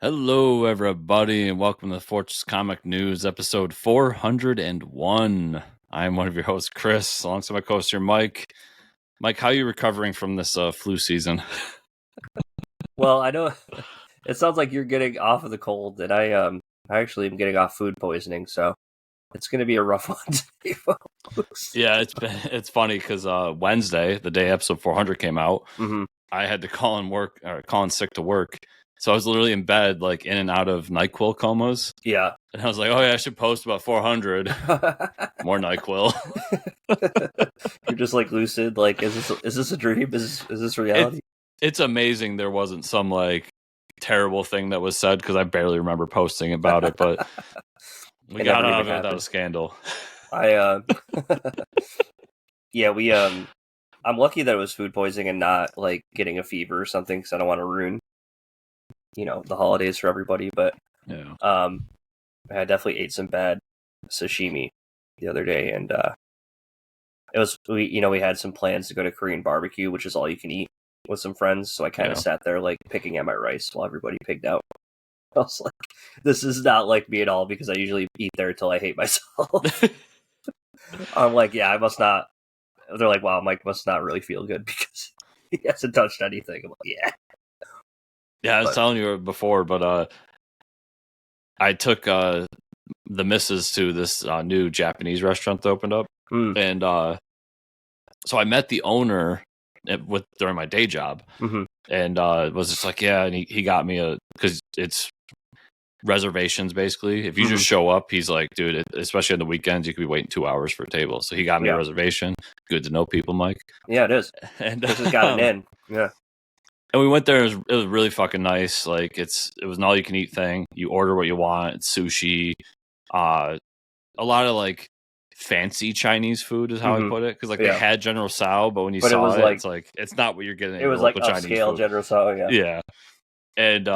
Hello, everybody, and welcome to the Fortress Comic News, episode 401. I'm one of your hosts, Chris, alongside my co-host here, Mike. Mike, how are you recovering from this flu season? Well, I know it sounds like you're getting off of the cold, and I actually am getting off food poisoning, so it's going to be a rough one today, folks. Yeah, it's funny because Wednesday, the day episode 400 came out, Mm-hmm. I had to call in sick to work. So I was literally in bed, like in and out of NyQuil comas. Yeah. And I was like, oh yeah, I should post about 400. More NyQuil. You're just like lucid. Like, is this a dream? Is this reality? It's amazing there wasn't some like terrible thing that was said because I barely remember posting about it, but we got out of it without a scandal. Yeah, I'm lucky that it was food poisoning and not like getting a fever or something because I don't want to ruin, the holidays for everybody. But Yeah. I definitely ate some bad sashimi the other day, and we had some plans to go to Korean barbecue, which is all you can eat, with some friends. So I kind of sat there like picking at my rice while everybody pigged out. I was like, this is not like me at all because I usually eat there until I hate myself. I'm like, yeah, I must not. They're like, wow, Mike must not really feel good because he hasn't touched anything. I'm like, yeah. Yeah, I was telling you before, but I took the missus to this new Japanese restaurant that opened up. And so I met the owner during my day job, and was just like, yeah, and he got me because it's reservations basically. If you just show up, he's like, dude, especially on the weekends, you could be waiting 2 hours for a table. So he got me a reservation. Good to know people, Mike. Yeah, it is. And this has got an end. Yeah. And we went there. It was really fucking nice. Like it was an all you can eat thing. You order what you want. It's sushi. A lot of like fancy Chinese food is how I put it. Because like they had General Tso, but when you saw it, it's like it's not what you're getting. It was like upscale General Tso. Yeah. Yeah. And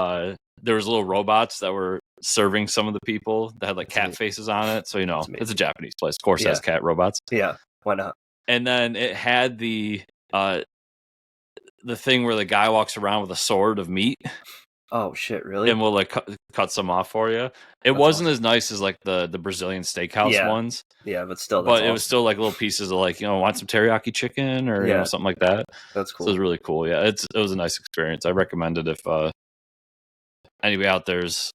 there was little robots that were serving some of the people that had like cat faces on it. So it's a Japanese place. Of course, it has cat robots. Yeah. Why not? And then it had the thing where the guy walks around with a sword of meat. Oh shit! Really? And will like cut some off for you. It wasn't as nice as like the Brazilian steakhouse ones. Yeah, but still, but it was still like little pieces of like want some teriyaki chicken or something like that. That's cool. So it was really cool. Yeah, it was a nice experience. I recommend it if anybody out there's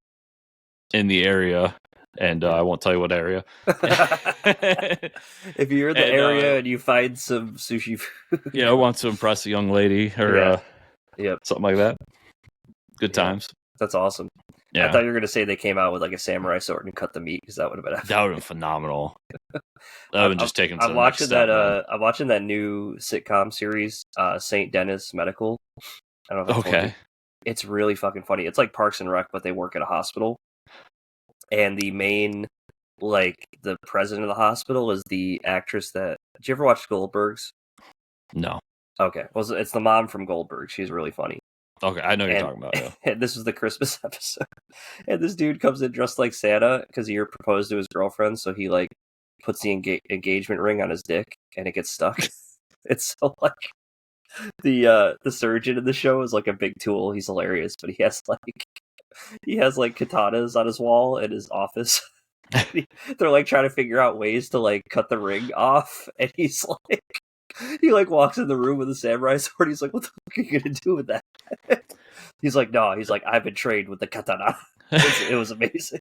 in the area. And I won't tell you what area. If you're in the area and you find some sushi food, I want to impress a young lady or something like that. Good times. That's awesome. Yeah. I thought you were going to say they came out with like a samurai sword and cut the meat because that would have been that would have been phenomenal. That would have been just taken to I'm watching that. I'm watching that new sitcom series, St. Dennis Medical. I don't know. If it's really fucking funny. It's like Parks and Rec, but they work at a hospital. And the main, like, the president of the hospital is the actress that... Did you ever watch Goldbergs? No. Okay. Well, it's the mom from Goldberg. She's really funny. Okay, I know what you're talking about. Yeah. And this is the Christmas episode. And this dude comes in dressed like Santa because he proposed to his girlfriend, so he, like, puts the engagement ring on his dick, and it gets stuck. It's so, like... The surgeon in the show is, like, a big tool. He's hilarious, but he has, like, katanas on his wall in his office. They're like trying to figure out ways to like cut the ring off, and he's like, he like walks in the room with a samurai sword. He's like, "What the fuck are you gonna do with that?" He's like, "No." He's like, "I've been trained with the katana." It was amazing.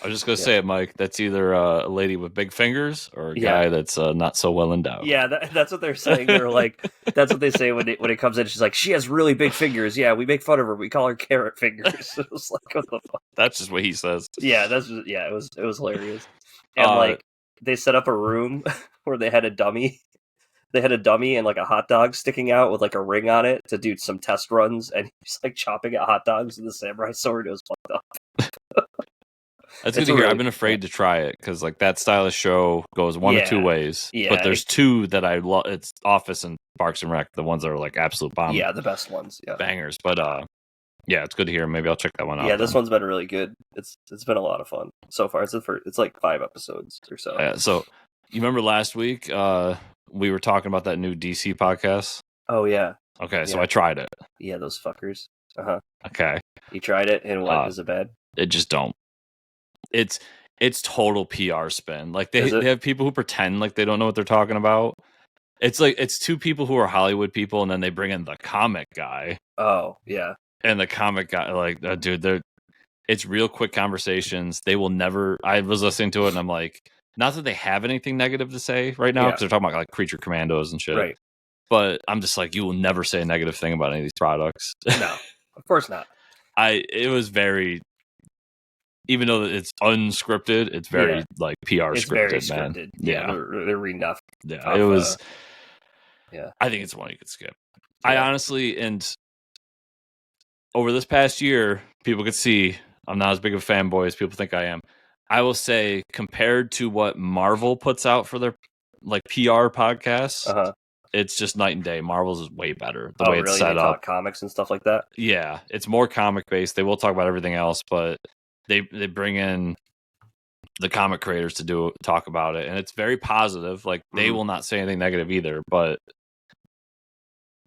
I was just gonna say it, Mike. That's either a lady with big fingers or a guy that's not so well endowed. Yeah, that's what they're saying. They're like, that's what they say when it comes in. She's like, she has really big fingers. Yeah, we make fun of her. We call her carrot fingers. It was like, what the fuck? That's just what he says. Yeah, it was hilarious. And like, they set up a room where they had a dummy. They had a dummy and like a hot dog sticking out with like a ring on it to do some test runs, and he's like chopping at hot dogs with the samurai sword. It was fucked up. That's good to hear. I've been afraid to try it because like that style of show goes one of two ways. Yeah, but there's two that I love. It's Office and Parks and Rec, the ones that are like absolute bomb. Yeah, the best ones. Yeah, bangers. But yeah, it's good to hear. Maybe I'll check that one out. Yeah, this one's been really good. It's been a lot of fun so far. It's like 5 episodes or so. Yeah. So you remember last week we were talking about that new DC podcast? Oh yeah. Okay, so I tried it. Yeah, those fuckers. Okay. You tried it, and what is it bad? It just don't. It's total PR spin. Like they have people who pretend like they don't know what they're talking about. It's like it's two people who are Hollywood people, and then they bring in the comic guy. Oh yeah. And the comic guy, like, dude, it's real quick conversations. They will never. I was listening to it, and I'm like, not that they have anything negative to say right now, because they're talking about like Creature Commandos and shit. Right. But I'm just like, you will never say a negative thing about any of these products. No, of course not. It was very, even though it's unscripted, it's very like PR it's scripted, very man. scripted. Yeah, they're reading off. Yeah, it was. Yeah, I think it's one you could skip. Yeah. I honestly, and over this past year, people could see I'm not as big of a fanboy as people think I am. I will say, compared to what Marvel puts out for their like PR podcasts, it's just night and day. Marvel's is way better. The way it's set up, talk comics and stuff like that. Yeah, it's more comic based. They will talk about everything else, but they bring in the comic creators to talk about it, and it's very positive. Like they will not say anything negative either, but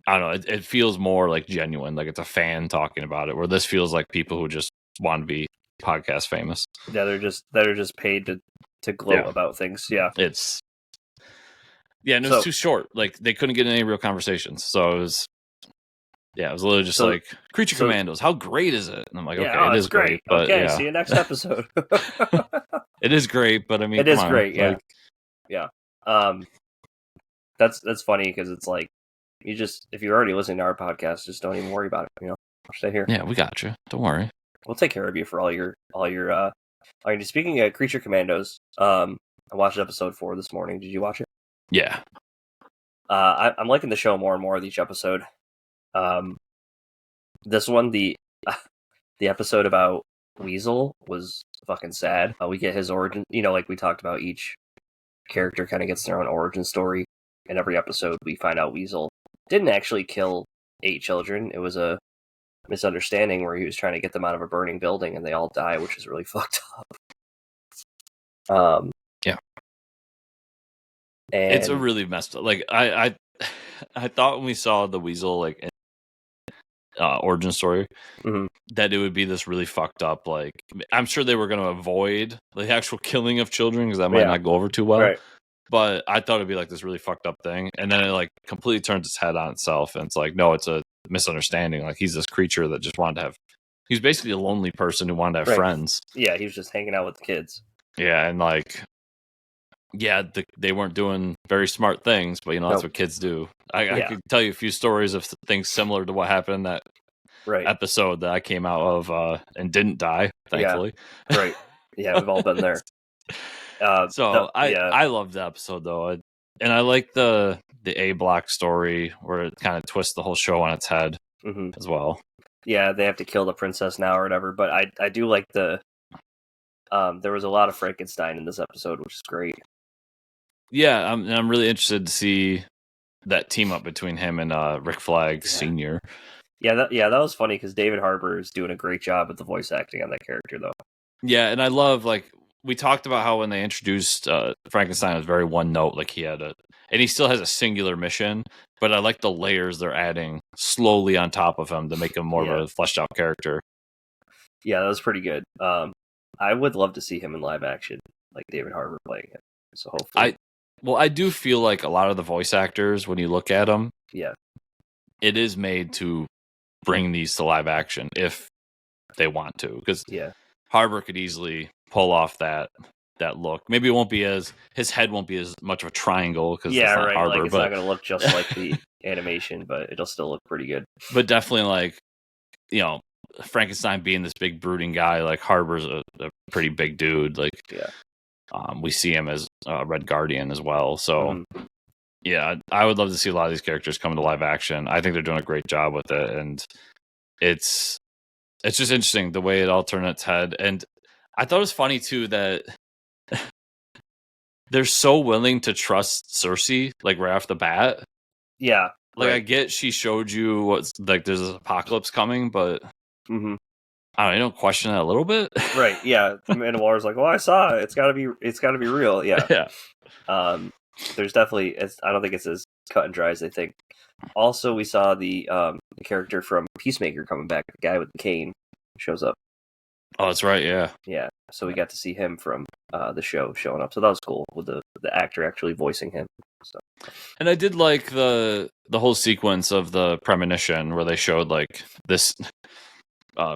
I don't know. It feels more like genuine, like it's a fan talking about it. Where this feels like people who just want to be podcast famous. Yeah, they're just paid to gloat about things. Yeah, and it was too short. Like they couldn't get in any real conversations, so it was. Yeah, it was literally just like Creature Commandos. How great is it? And I'm like, okay, it is great. But okay, see you next episode. It is great, but I mean, it is great. Yeah, yeah. That's funny because it's like you just if you're already listening to our podcast, just don't even worry about it. You know, stay here. Yeah, we got you. Don't worry. We'll take care of you for all your. Speaking of Creature Commandos, I watched episode 4 this morning. Did you watch it? Yeah. I'm liking the show more and more with each episode. This one, the episode about Weasel was fucking sad. We get his origin, like we talked about, each character kind of gets their own origin story. In every episode, we find out Weasel didn't actually kill 8 children. It was a misunderstanding where he was trying to get them out of a burning building, and they all die, which is really fucked up. Yeah. And it's a really messed up. Like I thought when we saw the Weasel like origin story that it would be this really fucked up. Like I'm sure they were going to avoid the actual killing of children because that might not go over too well. Right. But I thought it'd be like this really fucked up thing, and then it like completely turns its head on itself, and it's like, no, it's a misunderstanding. Like he's this creature that just wanted to have. He's basically a lonely person who wanted to have friends. Yeah, he was just hanging out with the kids. Yeah, and like, they weren't doing very smart things, but that's what kids do. I could tell you a few stories of things similar to what happened in that episode that I came out of and didn't die, thankfully. Yeah. Right. Yeah, we've all been there. I love the episode though, and I like the A block story where it kind of twists the whole show on its head as well. Yeah, they have to kill the princess now or whatever, but I do like the. There was a lot of Frankenstein in this episode, which is great. Yeah, I'm really interested to see that team up between him and Rick Flag Sr. Yeah, that was funny because David Harbour is doing a great job with the voice acting on that character, though. Yeah, and I love like. We talked about how when they introduced Frankenstein, it was very one note. Like and he still has a singular mission, but I like the layers they're adding slowly on top of him to make him more of a fleshed out character. Yeah, that was pretty good. I would love to see him in live action, like David Harbour playing him. So hopefully, I do feel like a lot of the voice actors, when you look at them, it is made to bring these to live action if they want to, because Harbour could easily pull off that look. Maybe it won't be his head won't be as much of a triangle because it's not Harbour, like it's not going to look just like the animation, but it'll still look pretty good. But definitely, like Frankenstein being this big brooding guy, like Harbour's a pretty big dude. Like we see him as Red Guardian as well. So I would love to see a lot of these characters come to live action. I think they're doing a great job with it, and it's just interesting the way it all turned its head. And I thought it was funny too that they're so willing to trust Cersei, like right off the bat. Yeah, like I get she showed you what's like there's an apocalypse coming, but I don't know, you don't question that a little bit, right? Yeah, Amanda Waller's like, "Well, I saw it. It's got to be real." Yeah, yeah. There's definitely. I don't think it's as cut and dry as they think. Also, we saw the the character from Peacemaker coming back. The guy with the cane shows up. Oh, that's right. Yeah. Yeah. So we got to see him from the show showing up. So that was cool with the actor actually voicing him. So. And I did like the whole sequence of the premonition where they showed like this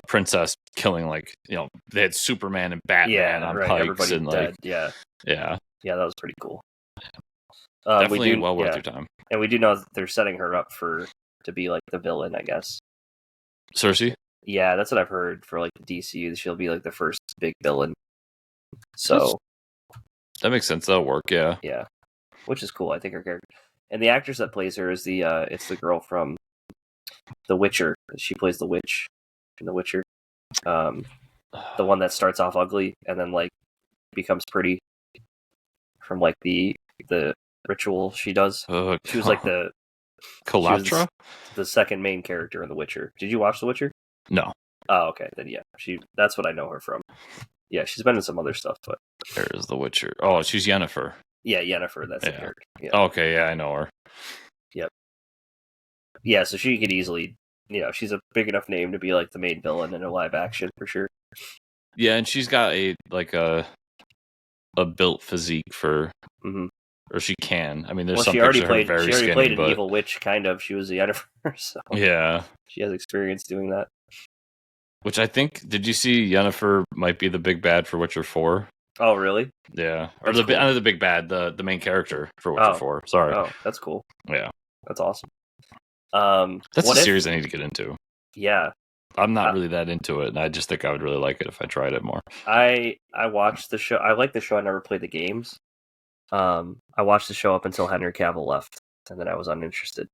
princess killing, like, you know, they had Superman and Batman on pikes. Everybody and dead. like, yeah, that was pretty cool. Definitely well worth your time. And we do know that they're setting her up to be like the villain, I guess. Cersei? Yeah, that's what I've heard for like the DCU. She'll be like the first big villain. So that makes sense. That'll work. Yeah. Yeah, which is cool. I think her character and the actress that plays her is it's the girl from The Witcher. She plays the witch in The Witcher. The one that starts off ugly and then like becomes pretty from like the ritual she does. She was like the Kalatra? The second main character in The Witcher. Did you watch The Witcher? No. Oh, okay. Then yeah, that's what I know her from. Yeah, she's been in some other stuff, but there's The Witcher. Oh, she's Yennefer. Yeah, Yennefer. That's the character. Yeah. Okay, yeah, I know her. Yep. Yeah, so she could easily, she's a big enough name to be like the main villain in a live action for sure. Yeah, and she's got a built physique for, or she can. I mean, there's some pictures of her very skinny. She already played an evil witch, kind of. She was a Yennefer, so yeah, she has experience doing that. Which I think, did you see Yennefer might be the big bad for Witcher 4? Oh, really? Yeah, or the big bad, the main character for Witcher 4. Sorry. Oh, that's cool. Yeah, that's awesome. That's a series I need to get into. Yeah, I'm not really that into it, and I just think I would really like it if I tried it more. I watched the show. I like the show. I never played the games. I watched the show up until Henry Cavill left, and then I was uninterested.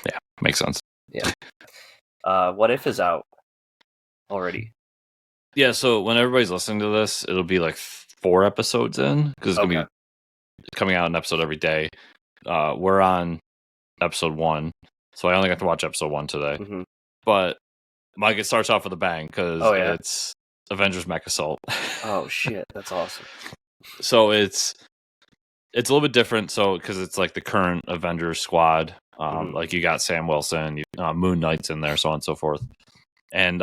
Yeah, makes sense. Yeah. What If is out already. Yeah, so when everybody's listening to this, it'll be like 4 episodes in, because it's going to be coming out an episode every day. We're on episode 1, so I only got to watch episode 1 today. Mm-hmm. But Mike, it starts off with a bang, because it's Avengers Mech Assault. Oh shit, that's awesome. So it's a little bit different, so because it's like the current Avengers squad. Like you got Sam Wilson, Moon Knight's in there, so on and so forth. And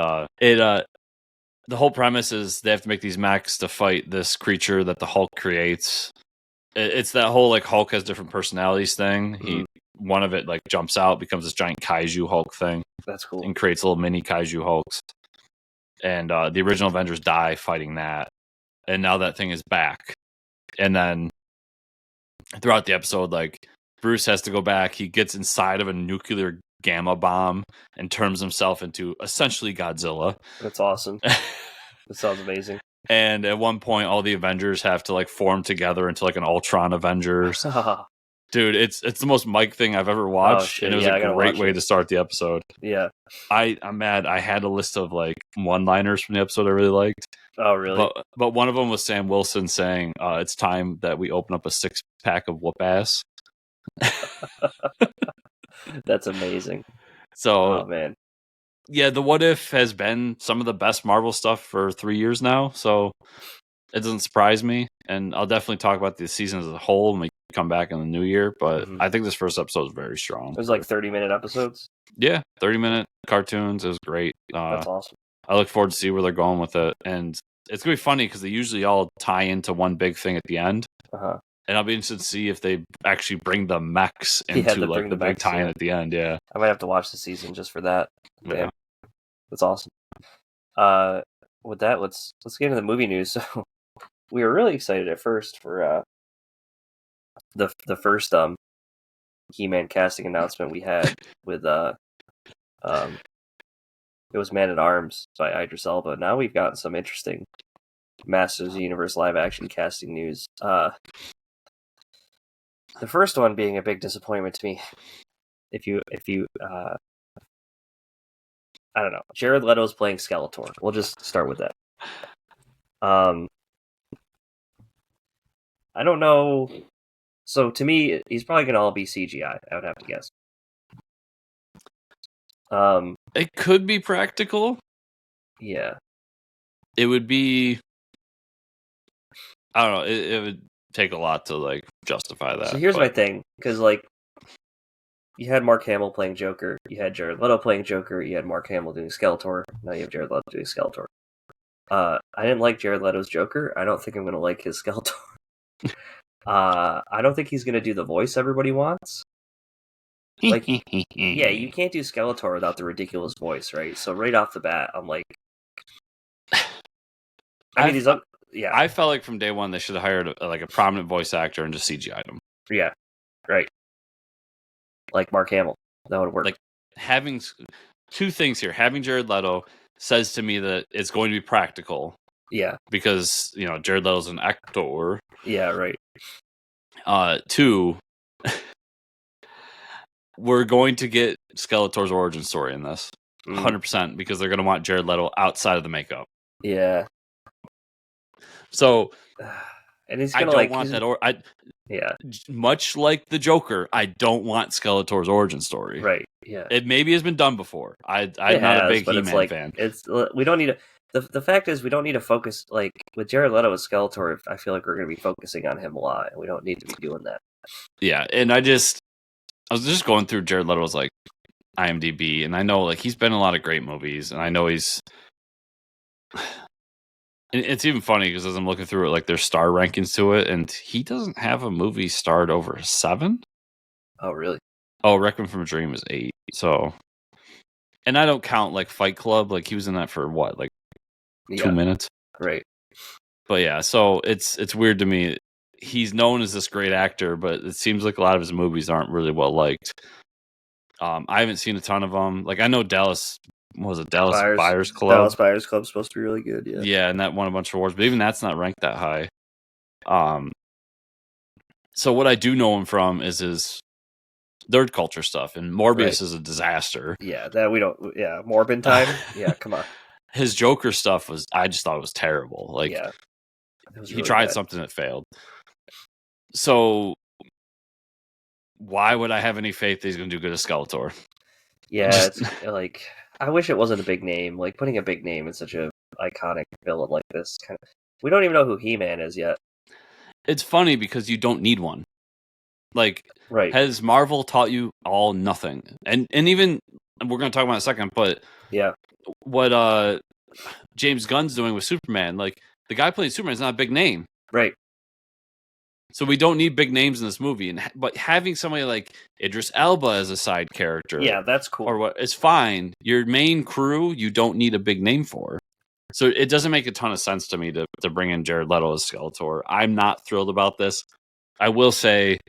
the whole premise is they have to make these mechs to fight this creature that the Hulk creates. It's that whole like Hulk has different personalities thing. One of it like jumps out, becomes this giant kaiju Hulk thing. That's cool. And creates little mini kaiju Hulks. And the original Avengers die fighting that. And now that thing is back. And then throughout the episode, like Bruce has to go back. He gets inside of a nuclear gamma bomb and turns himself into essentially Godzilla. That's awesome. That sounds amazing. And at one point, all the Avengers have to like form together into like an Ultron Avengers. Dude, it's the most Mike thing I've ever watched, and it was a great way to start the episode. Yeah, I'm mad. I had a list of like one-liners from the episode I really liked. Oh, really? But one of them was Sam Wilson saying, "It's time that we open up a 6-pack of whoop ass." That's amazing. So, oh man, yeah, the What If has been some of the best Marvel stuff for 3 years now, so it doesn't surprise me. And I'll definitely talk about the season as a whole when we come back in the new year. But I think this first episode is very strong. It was like 30-minute episodes. Yeah, 30-minute cartoons. It was great. That's awesome. I look forward to see where they're going with it, and it's gonna be funny because they usually all tie into one big thing at the end. And I'll be interested to see if they actually bring the mechs into like the big tie-in at the end. Yeah, I might have to watch the season just for that. Yeah, that's awesome. With that, let's get into the movie news. So we were really excited at first for the first He-Man casting announcement we had with it was Man at Arms by Idris Elba. Now we've gotten some interesting Masters of the Universe live action casting news. The first one being a big disappointment to me. If you I don't know. Jared Leto's playing Skeletor. We'll just start with that. I don't know. So to me, he's probably going to all be CGI. I would have to guess. It could be practical. Yeah. It would be. I don't know. It would take a lot to like justify that. So here's my thing, because like you had Mark Hamill playing Joker. You had Jared Leto playing Joker. You had Mark Hamill doing Skeletor. Now you have Jared Leto doing Skeletor. I didn't like Jared Leto's Joker. I don't think I'm going to like his Skeletor. I don't think he's going to do the voice everybody wants. Like, yeah, you can't do Skeletor without the ridiculous voice, right? So right off the bat, I'm like, I felt like from day one they should have hired a prominent voice actor and just CGI'd him. Yeah, right. Like Mark Hamill, that would work. Like having two things here. Having Jared Leto says to me that it's going to be practical. Yeah, because Jared Leto's an actor. Yeah, right. Two, we're going to get Skeletor's origin story in this, 100%, because they're going to want Jared Leto outside of the makeup. Yeah. So, and he's I gonna don't want that. Yeah. Much like the Joker, I don't want Skeletor's origin story. Right. Yeah. It maybe has been done before. I'm not a big He-Man fan. We don't need to. The fact is, we don't need to focus like with Jared Leto as Skeletor. I feel like we're going to be focusing on him a lot. We don't need to be doing that. Yeah, and I was just going through Jared Leto's like IMDb, and I know like he's been in a lot of great movies, and I know he's. It's even funny because as I'm looking through it, like there's star rankings to it, and he doesn't have a movie starred over 7. Oh, really? Oh, Requiem from a Dream is 8. So, and I don't count like Fight Club. Like he was in that for what, like 2 minutes, right? But yeah, so it's weird to me. He's known as this great actor, but it seems like a lot of his movies aren't really well liked. I haven't seen a ton of them. Like I know Dallas Buyers Club. Dallas Buyers Club is supposed to be really good. Yeah. Yeah, and that won a bunch of awards, but even that's not ranked that high. So what I do know him from is his nerd culture stuff, and Morbius is a disaster. Yeah, that we don't. Yeah, Morbin time. Yeah, come on. His Joker stuff I just thought it was terrible. Like, he tried something that failed. So why would I have any faith that he's going to do good as Skeletor? Yeah, it's like I wish it wasn't a big name. Like putting a big name in such a iconic villain like this. We don't even know who He-Man is yet. It's funny because you don't need one. Like, has Marvel taught you all nothing? And even we're going to talk about it in a second, but yeah, what James Gunn's doing with Superman, like the guy playing Superman is not a big name, right? So we don't need big names in this movie, but having somebody like Idris Elba as a side character, yeah, that's cool. Or what? It's fine. Your main crew, you don't need a big name for. So it doesn't make a ton of sense to me to bring in Jared Leto as Skeletor. I'm not thrilled about this. I will say,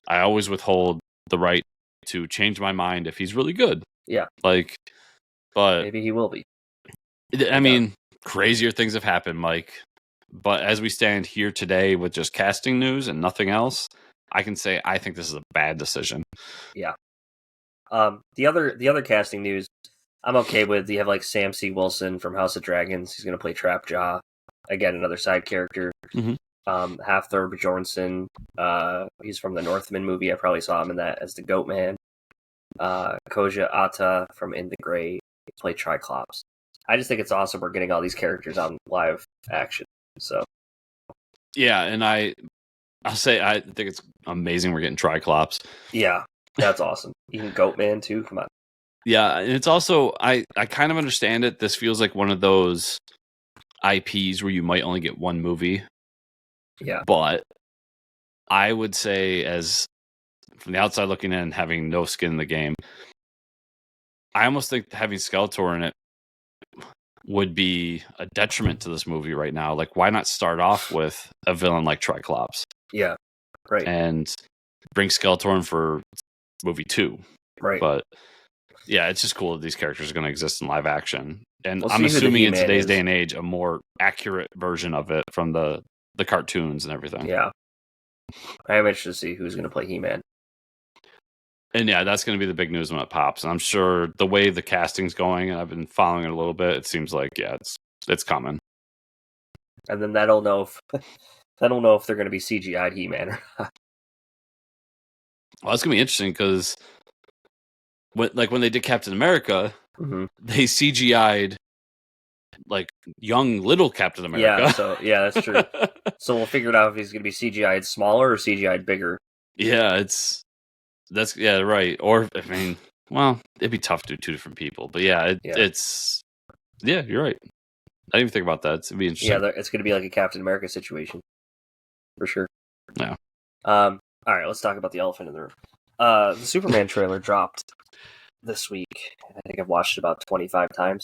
I always withhold the right to change my mind if he's really good. Yeah, but maybe he will be. I mean, crazier things have happened, Mike. But as we stand here today with just casting news and nothing else, I can say I think this is a bad decision. Yeah. The other casting news I'm okay with. You have like Sam C. Wilson from House of Dragons. He's going to play Trapjaw. Again, another side character. Mm-hmm. Hafthor Bjornsson. He's from the Northman movie. I probably saw him in that as the Goat Man. Koja Atta from In the Gray play Triclops. I just think it's awesome we're getting all these characters on live action. So, yeah, and I'll say I think it's amazing we're getting Triclops. Yeah, that's awesome. Even Goatman too. Come on. Yeah, and it's also I kind of understand it. This feels like one of those IPs where you might only get one movie. Yeah, but I would say, as from the outside looking in, having no skin in the game, I almost think having Skeletor in it would be a detriment to this movie right now. Like, why not start off with a villain like Triclops? Yeah, right. And bring Skeletor in for movie 2. Right. But, yeah, it's just cool that these characters are going to exist in live action. And I'm assuming in today's day and age, a more accurate version of it from the cartoons and everything. Yeah. I am interested to see who's going to play He-Man. And yeah, that's going to be the big news when it pops. And I'm sure the way the casting's going, and I've been following it a little bit, it seems like, yeah, it's coming. And then that'll know if they're going to be CGI'd He-Man or not. Well, that's going to be interesting because when they did Captain America, they CGI'd like young little Captain America. Yeah, that's true. So we'll figure it out if he's going to be CGI'd smaller or CGI'd bigger. Yeah, it's That's right. Or I mean, well, it'd be tough to do two different people, but it's you're right. I didn't even think about that. It'd be interesting. Yeah, it's going to be like a Captain America situation for sure. Yeah. All right, let's talk about the elephant in the room. The Superman trailer dropped this week. I think I've watched it about 25 times.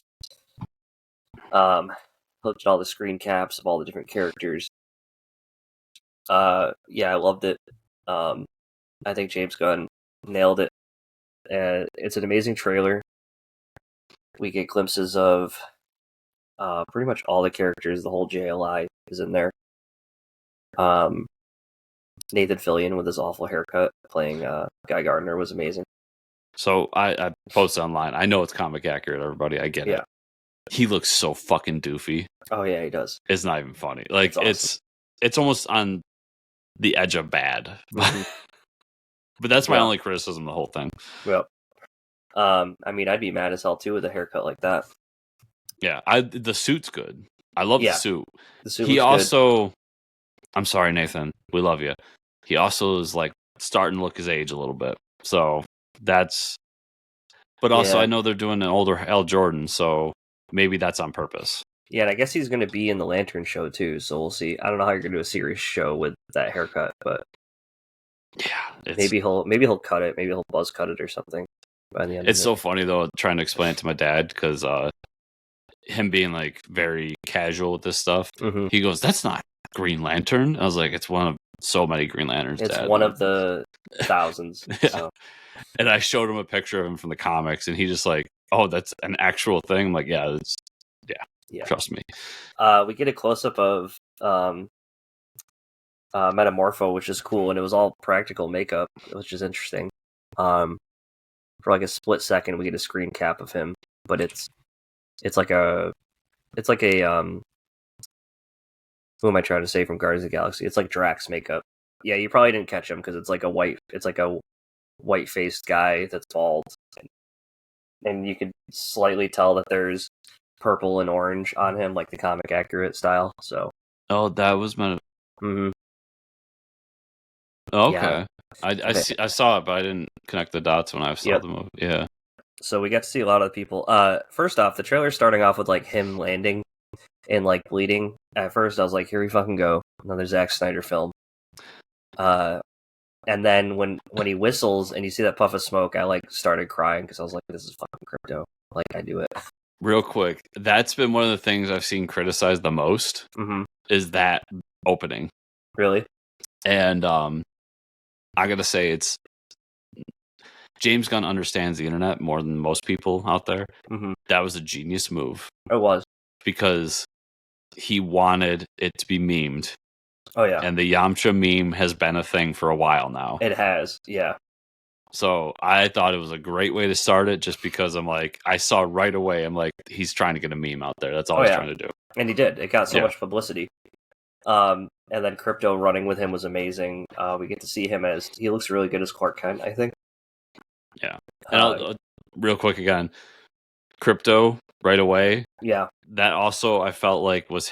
Looked at all the screen caps of all the different characters. I loved it. I think James Gunn nailed it. It's an amazing trailer. We get glimpses of pretty much all the characters. The whole JLI is in there. Nathan Fillion with his awful haircut playing Guy Gardner was amazing. So I posted online. I know it's comic accurate, everybody. I get it. He looks so fucking doofy. Oh yeah, he does. It's not even funny. Like it's almost on the edge of bad. But that's my only criticism of the whole thing. Well, I mean, I'd be mad as hell too with a haircut like that. Yeah, the suit's good. I love the suit. The suit. He also, good. I'm sorry, Nathan. We love you. He also is like starting to look his age a little bit. So that's. But also, I know they're doing an older L. Jordan, so maybe that's on purpose. Yeah, and I guess he's going to be in the Lantern show too, so we'll see. I don't know how you're going to do a serious show with that haircut, but maybe he'll cut it. Maybe he'll buzz cut it or something. By the end it's so funny though, trying to explain it to my dad because him being like very casual with this stuff. Mm-hmm. He goes, "That's not Green Lantern." I was like, "It's one of so many Green Lanterns." It's Dad. One of the thousands. So. And I showed him a picture of him from the comics, and he just like, "Oh, that's an actual thing." I'm like, "Yeah, trust me." We get a close up of Metamorpho, which is cool, and it was all practical makeup, which is interesting. For like a split second, we get a screen cap of him, but it's like a who am I trying to say from Guardians of the Galaxy? It's like Drax makeup. Yeah, you probably didn't catch him because it's like a white-faced guy that's bald, and you can slightly tell that there's purple and orange on him, like the comic accurate style. So, that was my. Mm-hmm. Oh, okay, yeah. I saw it, but I didn't connect the dots when I saw the movie. Yeah. So we got to see a lot of people. First off, the trailer's starting off with like him landing and like bleeding. At first, I was like, "Here we fucking go, another Zack Snyder film." And then when he whistles and you see that puff of smoke, I like started crying because I was like, "This is fucking Crypto." Like I do it. Real quick, that's been one of the things I've seen criticized the most. Mm-hmm. Is that opening? Really? And I gotta say, it's James Gunn understands the internet more than most people out there. Mm-hmm. That was a genius move. It was. Because he wanted it to be memed. Oh, yeah. And the Yamcha meme has been a thing for a while now. It has, yeah. So I thought it was a great way to start it just because I'm like, I saw right away, I'm like, he's trying to get a meme out there. That's all he's trying to do. And he did. It got so much publicity. And then Crypto running with him was amazing. We get to see him he looks really good as Clark Kent, I think. Yeah. And real quick again, Crypto right away. Yeah. That also I felt like was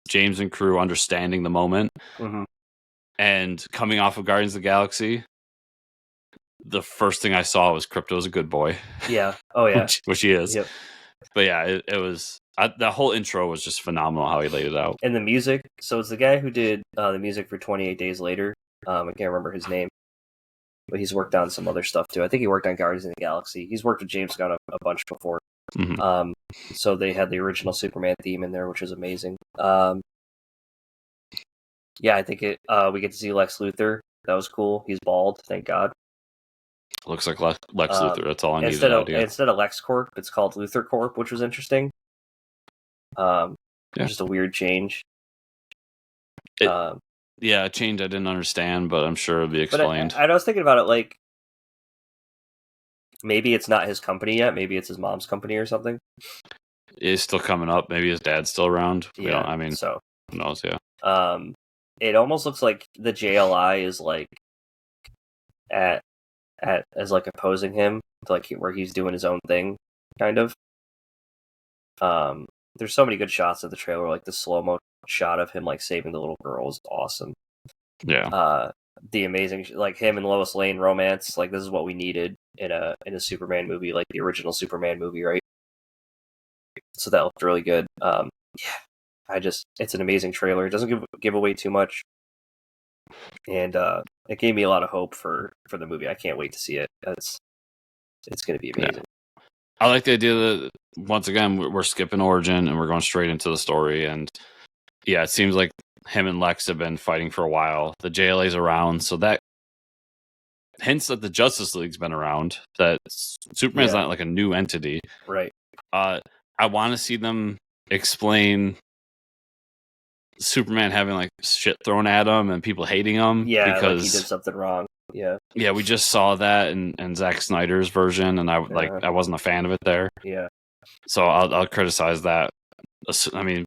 James and crew understanding the moment. Mm-hmm. And coming off of Guardians of the Galaxy, the first thing I saw was Crypto's a good boy. Yeah. Oh yeah. which he is. Yep. But yeah, it was that whole intro was just phenomenal how he laid it out. And the music. So it's the guy who did the music for 28 Days Later. I can't remember his name, but he's worked on some other stuff too. I think he worked on Guardians of the Galaxy. He's worked with James Gunn a bunch before. Mm-hmm. So they had the original Superman theme in there, which is amazing. Yeah, I think we get to see Lex Luthor. That was cool. He's bald, thank God. Looks like Lex Luthor. That's all I needed to know. Instead of LexCorp, it's called Luthor Corp, which was interesting. Just a weird change. A change I didn't understand, but I'm sure it'll be explained. But I was thinking about it, like, maybe it's not his company yet. Maybe it's his mom's company or something. It's still coming up. Maybe his dad's still around. Yeah, who knows? Yeah. It almost looks like the JLI is like as like opposing him to like where he's doing his own thing, kind of. There's so many good shots of the trailer, like the slow-mo shot of him like saving the little girl is awesome. Yeah. the amazing, like him and Lois Lane romance. Like this is what we needed in a Superman movie, like the original Superman movie, right? So that looked really good. Yeah, it's an amazing trailer. It doesn't give away too much, and it gave me a lot of hope for the movie. I can't wait to see it. It's going to be amazing. Yeah. I like the idea that once again we're skipping origin and we're going straight into the story. And yeah, it seems like him and Lex have been fighting for a while. The JLA's around, so that hints that the Justice League's been around. That Superman's not like a new entity, right? I want to see them explain Superman having like shit thrown at him and people hating him. Yeah, because like he did something wrong. Yeah, we just saw that in Zack Snyder's version, and I wasn't a fan of it there. Yeah, so I'll criticize that. I mean,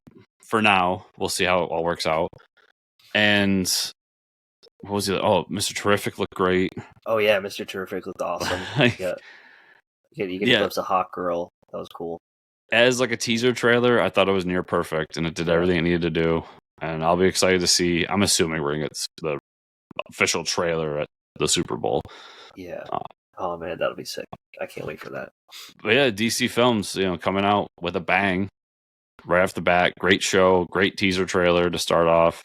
for now, we'll see how it all works out. And what was it? Oh, Mr. Terrific looked great. Oh yeah, Mr. Terrific looked awesome. Yeah, you get a glimpse of Hawk Girl. That was cool. As like a teaser trailer, I thought it was near perfect, and it did everything it needed to do. And I'll be excited to see. I'm assuming we're gonna get the official trailer at the Super Bowl. Yeah. Oh man, that'll be sick. I can't wait for that. But yeah, DC Films, coming out with a bang right off the bat. Great show, great teaser trailer to start off.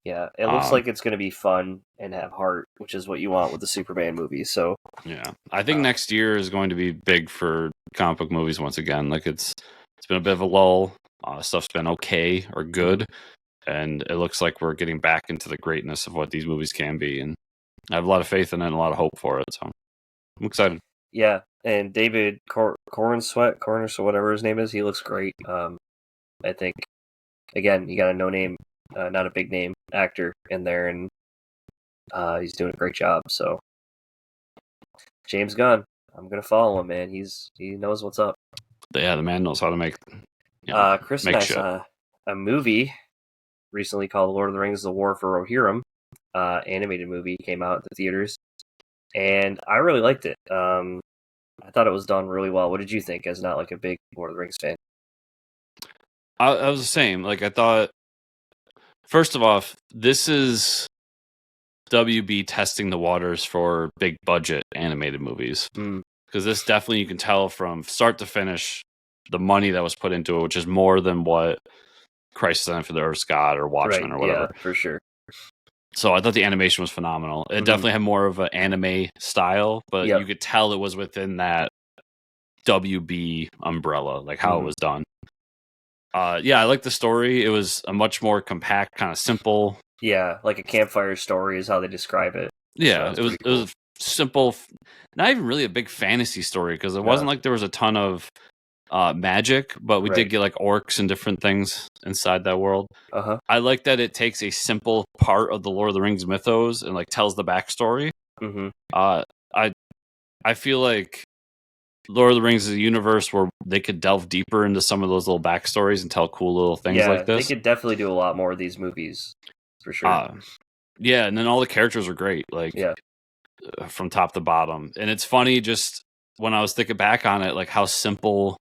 Yeah, it looks like it's going to be fun and have heart, which is what you want with the Superman movie. So yeah, I think next year is going to be big for comic book movies once again. Like it's been a bit of a lull. Stuff's been okay or good, and it looks like we're getting back into the greatness of what these movies can be. And I have a lot of faith in it and a lot of hope for it. So I'm excited. Yeah, and David Corenswet, or whatever his name is, he looks great. I think again, you got a no-name, not a big name actor in there, and he's doing a great job. So James Gunn, I'm gonna follow him, man. He knows what's up. Yeah, the man knows how to make. Chris and I saw a movie recently called Lord of the Rings: The War for Rohirrim. Animated movie came out at the theaters, and I really liked it. I thought it was done really well. What did you think, as not like a big Lord of the Rings fan? I was the same. Like I thought. First of all, this is WB testing the waters for big budget animated movies. Because this definitely, you can tell from start to finish the money that was put into it, which is more than what Crisis on Infinite Earths got or Watchmen or whatever. Yeah, for sure. So I thought the animation was phenomenal. It definitely had more of an anime style, but you could tell it was within that WB umbrella, like how it was done. Yeah, I like the story. It was a much more compact, kind of simple. Yeah, like a campfire story is how they describe it. Yeah, so it was simple, not even really a big fantasy story, because it wasn't like there was a ton of magic, but we did get like orcs and different things inside that world. I like that it takes a simple part of the Lord of the Rings mythos and like tells the backstory. I feel like Lord of the Rings is a universe where they could delve deeper into some of those little backstories and tell cool little things like this. They could definitely do a lot more of these movies, for sure. Yeah, and then all the characters are great, like from top to bottom. And it's funny, just when I was thinking back on it, like how simple,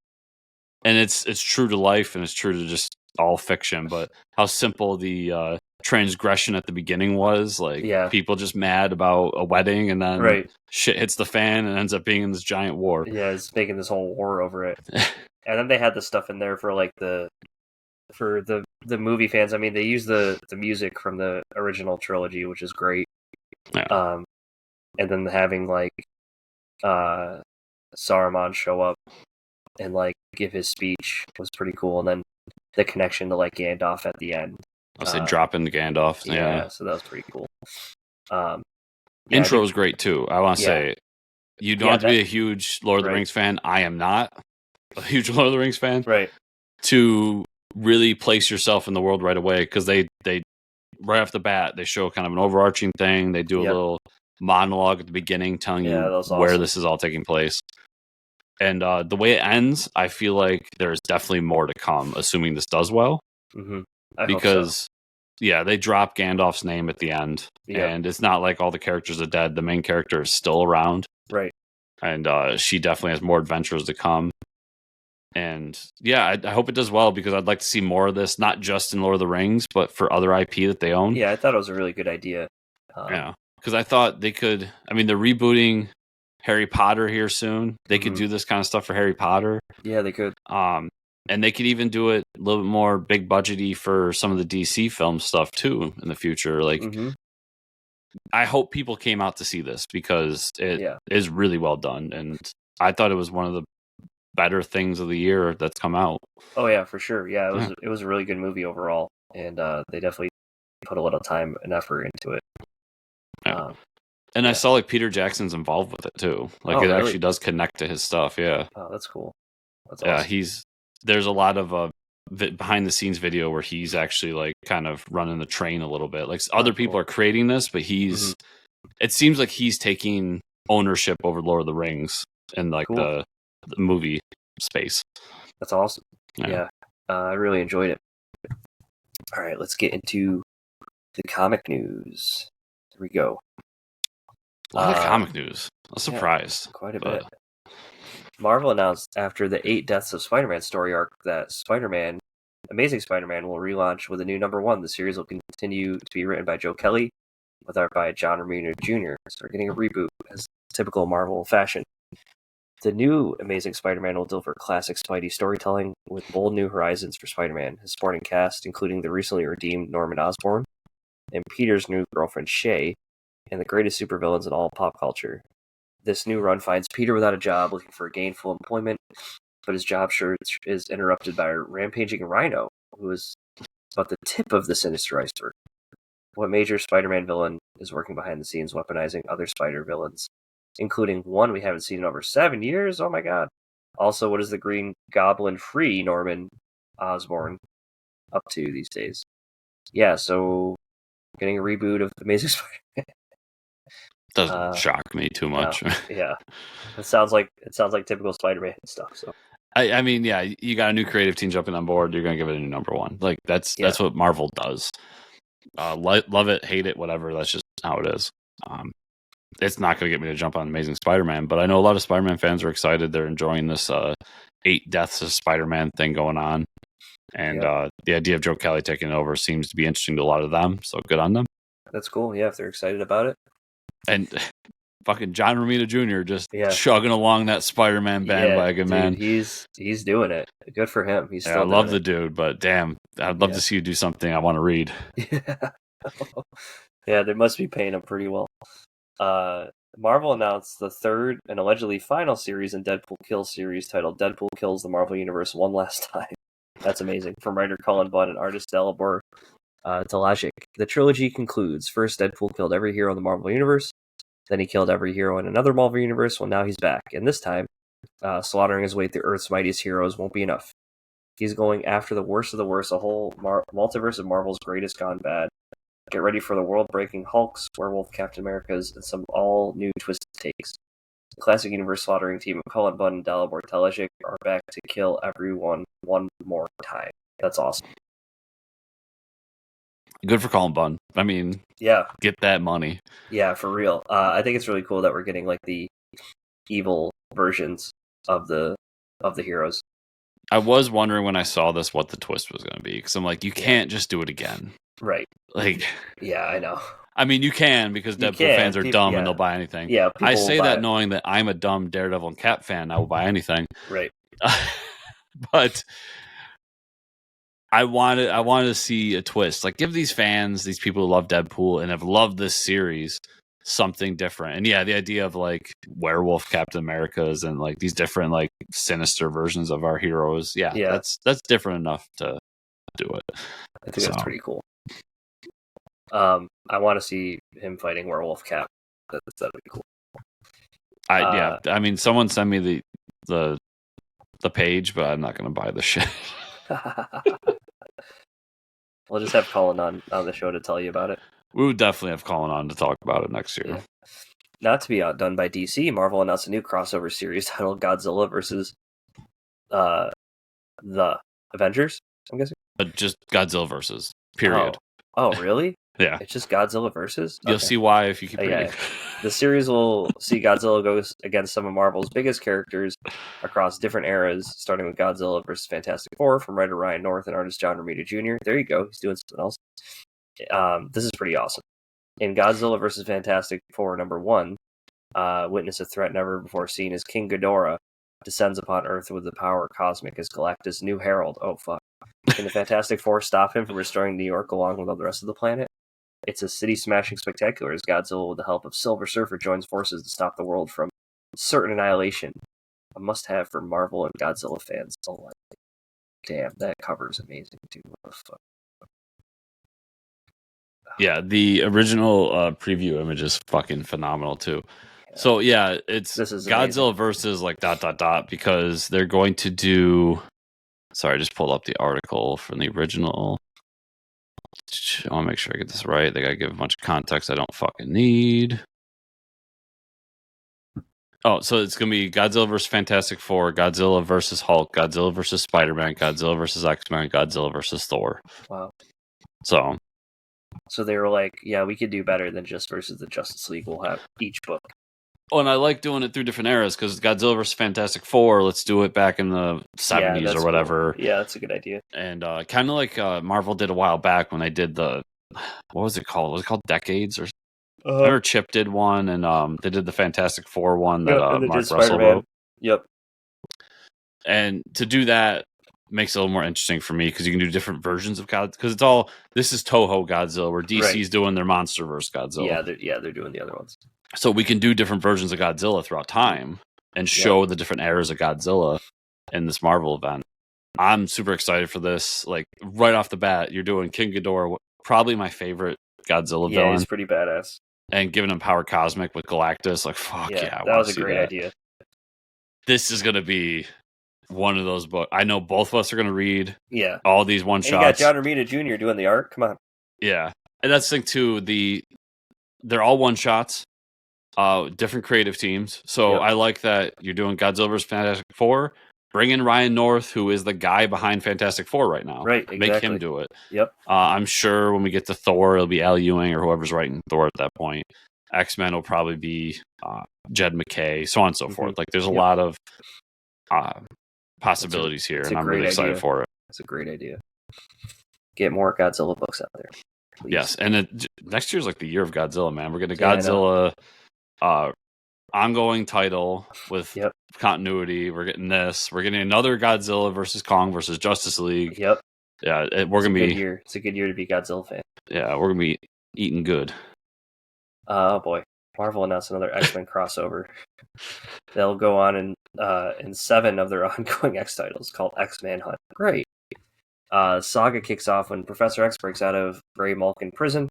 and it's true to life and it's true to just all fiction, but how simple the transgression at the beginning was. Like people just mad about a wedding, and then shit hits the fan and ends up being in this giant war. Yeah, it's making this whole war over it. And then they had the stuff in there for like the movie fans. I mean, they use the music from the original trilogy, which is great. And then having like Saruman show up and like give his speech was pretty cool. And then the connection to like Gandalf at the end. I'll say drop into Gandalf. Yeah, so that was pretty cool. Intro was great too. I want to say, you don't have to be a huge Lord of the Rings fan. I am not a huge Lord of the Rings fan. To really place yourself in the world right away, because they right off the bat they show kind of an overarching thing. They do a little monologue at the beginning telling you where this is all taking place. And the way it ends, I feel like there's definitely more to come, assuming this does well. Because they drop Gandalf's name at the end, and it's not like all the characters are dead. The main character is still around, and she definitely has more adventures to come. And I hope it does well, because I'd like to see more of this, not just in Lord of the Rings, but for other IP that they own. I thought it was a really good idea. because I thought they could. I mean, they're rebooting Harry Potter here soon. They could do this kind of stuff for Harry Potter. Yeah, they could. And they could even do it a little bit more big budgety for some of the DC film stuff too in the future. Like, I hope people came out to see this because it is really well done, and I thought it was one of the better things of the year that's come out. Oh yeah, for sure. Yeah, it was a really good movie overall, and they definitely put a little time and effort into it. Yeah. And I saw like Peter Jackson's involved with it too. Like it actually does connect to his stuff. Yeah. Oh, that's cool. That's awesome. Yeah, there's a lot of behind the scenes video where he's actually like kind of running the train a little bit. Like other people are creating this, but he's. It seems like he's taking ownership over Lord of the Rings and like the movie space. That's awesome. Yeah. I really enjoyed it. All right, let's get into the comic news. Here we go. A lot of comic news. I'm surprised. Yeah, quite a bit. Marvel announced after the 8 Deaths of Spider-Man story arc that Amazing Spider-Man will relaunch with a new #1. The series will continue to be written by Joe Kelly, with art by John Romita Jr. So we're getting a reboot, as typical Marvel fashion. The new Amazing Spider-Man will deliver classic Spidey storytelling with bold new horizons for Spider-Man. His supporting cast, including the recently redeemed Norman Osborn and Peter's new girlfriend Shay, and the greatest supervillains in all pop culture. This new run finds Peter without a job, looking for gainful employment, but his job search is interrupted by a rampaging Rhino, who is but the tip of the sinister iceberg. What major Spider-Man villain is working behind the scenes, weaponizing other Spider villains, including one we haven't seen in over 7 years? Oh my god. Also, what is the Green Goblin-free Norman Osborn up to these days? Yeah, so getting a reboot of Amazing Spider-Man. Doesn't shock me too much. No, yeah, it sounds like typical Spider-Man stuff. So, I mean, yeah, you got a new creative team jumping on board. You're gonna give it a new #1. Like that's what Marvel does. Love it, hate it, whatever. That's just how it is. It's not gonna get me to jump on Amazing Spider-Man, but I know a lot of Spider-Man fans are excited. They're enjoying this 8 Deaths of Spider-Man thing going on, and the idea of Joe Kelly taking it over seems to be interesting to a lot of them. So good on them. That's cool. Yeah, if they're excited about it. And fucking John Romita Jr. just chugging along that Spider-Man bandwagon, dude, man. He's doing it. Good for him. He's still I love the dude, but damn, I'd love to see you do something I want to read. Yeah, they must be paying him pretty well. Marvel announced the third and allegedly final series in Deadpool Kills series titled Deadpool Kills the Marvel Universe One Last Time. That's amazing. From writer Cullen Bunn and artist Dalibor Talajic. The trilogy concludes. First, Deadpool killed every hero in the Marvel Universe. Then he killed every hero in another Marvel Universe. Well, now he's back. And this time, slaughtering his way through Earth's mightiest heroes won't be enough. He's going after the worst of the worst, a whole multiverse of Marvel's greatest gone bad. Get ready for the world-breaking Hulks, Werewolf Captain Americas, and some all-new twisted takes. The classic universe slaughtering team of Cullen Bunn and Dalibor Talajic are back to kill everyone one more time. That's awesome. Good for Cullen Bunn. I mean, get that money. Yeah, for real. I think it's really cool that we're getting like the evil versions of the heroes. I was wondering when I saw this what the twist was going to be, because I'm like, you can't just do it again, right? Like, yeah, I know. I mean, you can, because Deadpool fans are dumb and they'll buy anything. Yeah, I say that knowing that I'm a dumb Daredevil and Cap fan. I will buy anything. Right. But I wanted to see a twist. Like, give these fans, these people who love Deadpool and have loved this series, something different. And yeah, the idea of like werewolf Captain Americas and like these different like sinister versions of our heroes. Yeah. That's different enough to do it. I think that's pretty cool. I want to see him fighting Werewolf Cap. That'd be cool. I mean, someone sent me the page, but I'm not going to buy the shit. We'll just have Colin on the show to tell you about it. We would definitely have Colin on to talk about it next year. Yeah. Not to be outdone by DC, Marvel announced a new crossover series titled Godzilla versus the Avengers, I'm guessing? Just Godzilla versus, period. Oh really? Yeah. It's just Godzilla versus? You'll see why if you keep reading. Yeah. The series will see Godzilla go against some of Marvel's biggest characters across different eras, starting with Godzilla versus Fantastic Four from writer Ryan North and artist John Romita Jr. There you go. He's doing something else. This is pretty awesome. In Godzilla vs. Fantastic Four #1, witness a threat never before seen as King Ghidorah descends upon Earth with the power cosmic as Galactus' new herald. Oh, fuck. Can the Fantastic Four stop him from restoring New York along with all the rest of the planet? It's a city-smashing spectacular as Godzilla, with the help of Silver Surfer, joins forces to stop the world from certain annihilation. A must-have for Marvel and Godzilla fans alike. Damn, that cover is amazing, too. What the fuck? Yeah, the original preview image is fucking phenomenal, too. Yeah. So, yeah, it's Godzilla versus, like, ... because they're going to do... Sorry, I just pulled up the article from the original. I want to make sure I get this right. They got to give a bunch of context I don't fucking need. Oh, so it's going to be Godzilla vs. Fantastic Four, Godzilla vs. Hulk, Godzilla vs. Spider-Man, Godzilla vs. X-Men, Godzilla vs. Thor. Wow. So they were like, yeah, we could do better than just versus the Justice League. We'll have each book. Oh, and I like doing it through different eras because Godzilla vs. Fantastic Four, let's do it back in the 70s or whatever. Cool. Yeah, that's a good idea. And kind of like Marvel did a while back when they did the... What was it called? Was it called Decades? Or I remember Chip did one, and they did the Fantastic Four one that Mark Russell wrote. Yep. And to do that makes it a little more interesting for me because you can do different versions of Godzilla. Because it's all... This is Toho Godzilla, where DC's doing their MonsterVerse Godzilla. They're doing the other ones. So we can do different versions of Godzilla throughout time and show the different eras of Godzilla in this Marvel event. I'm super excited for this. Like, right off the bat, you're doing King Ghidorah, probably my favorite Godzilla villain. Yeah, he's pretty badass. And giving him power cosmic with Galactus. Like, fuck yeah. That was a great idea. This is going to be one of those books. I know both of us are going to read all these one-shots. And you got John Romita Jr. doing the art. Come on. Yeah. And that's the thing, too. They're all one-shots. Different creative teams. So I like that you're doing Godzilla vs. Fantastic Four. Bring in Ryan North, who is the guy behind Fantastic Four right now. Right, exactly. Make him do it. Yep. I'm sure when we get to Thor, it'll be Al Ewing or whoever's writing Thor at that point. X-Men will probably be Jed McKay, so on and so forth. Like, there's a lot of possibilities here, and I'm really excited for it. It's a great idea. Get more Godzilla books out there. Please. Yes, and next year's like the year of Godzilla, man. We're getting Godzilla ongoing title with continuity. We're getting this. We're getting another Godzilla versus Kong versus Justice League. Yep. Yeah, we're going to be... It's a good year to be a Godzilla fan. Yeah, we're going to be eating good. Oh, boy. Marvel announced another X-Men crossover. They'll go on in 7 of their ongoing X titles called X-Manhunt. Great. Saga kicks off when Professor X breaks out of Grey Malkin prison.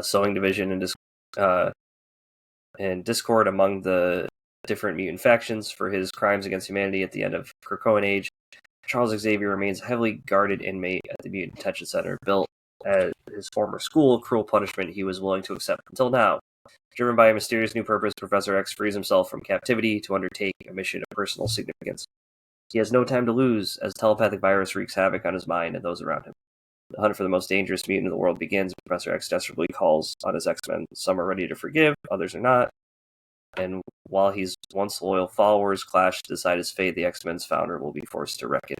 Sewing division and discord among the different mutant factions for his crimes against humanity at the end of Krakoan Age. Charles Xavier remains a heavily guarded inmate at the Mutant Detention Center, built at his former school, a cruel punishment he was willing to accept until now. Driven by a mysterious new purpose, Professor X frees himself from captivity to undertake a mission of personal significance. He has no time to lose, as telepathic virus wreaks havoc on his mind and those around him. The hunt for the most dangerous mutant in the world begins. Professor X desperately calls on his X-Men. Some are ready to forgive, others are not. And while his once loyal followers clash to decide his fate, the X-Men's founder will be forced to reckon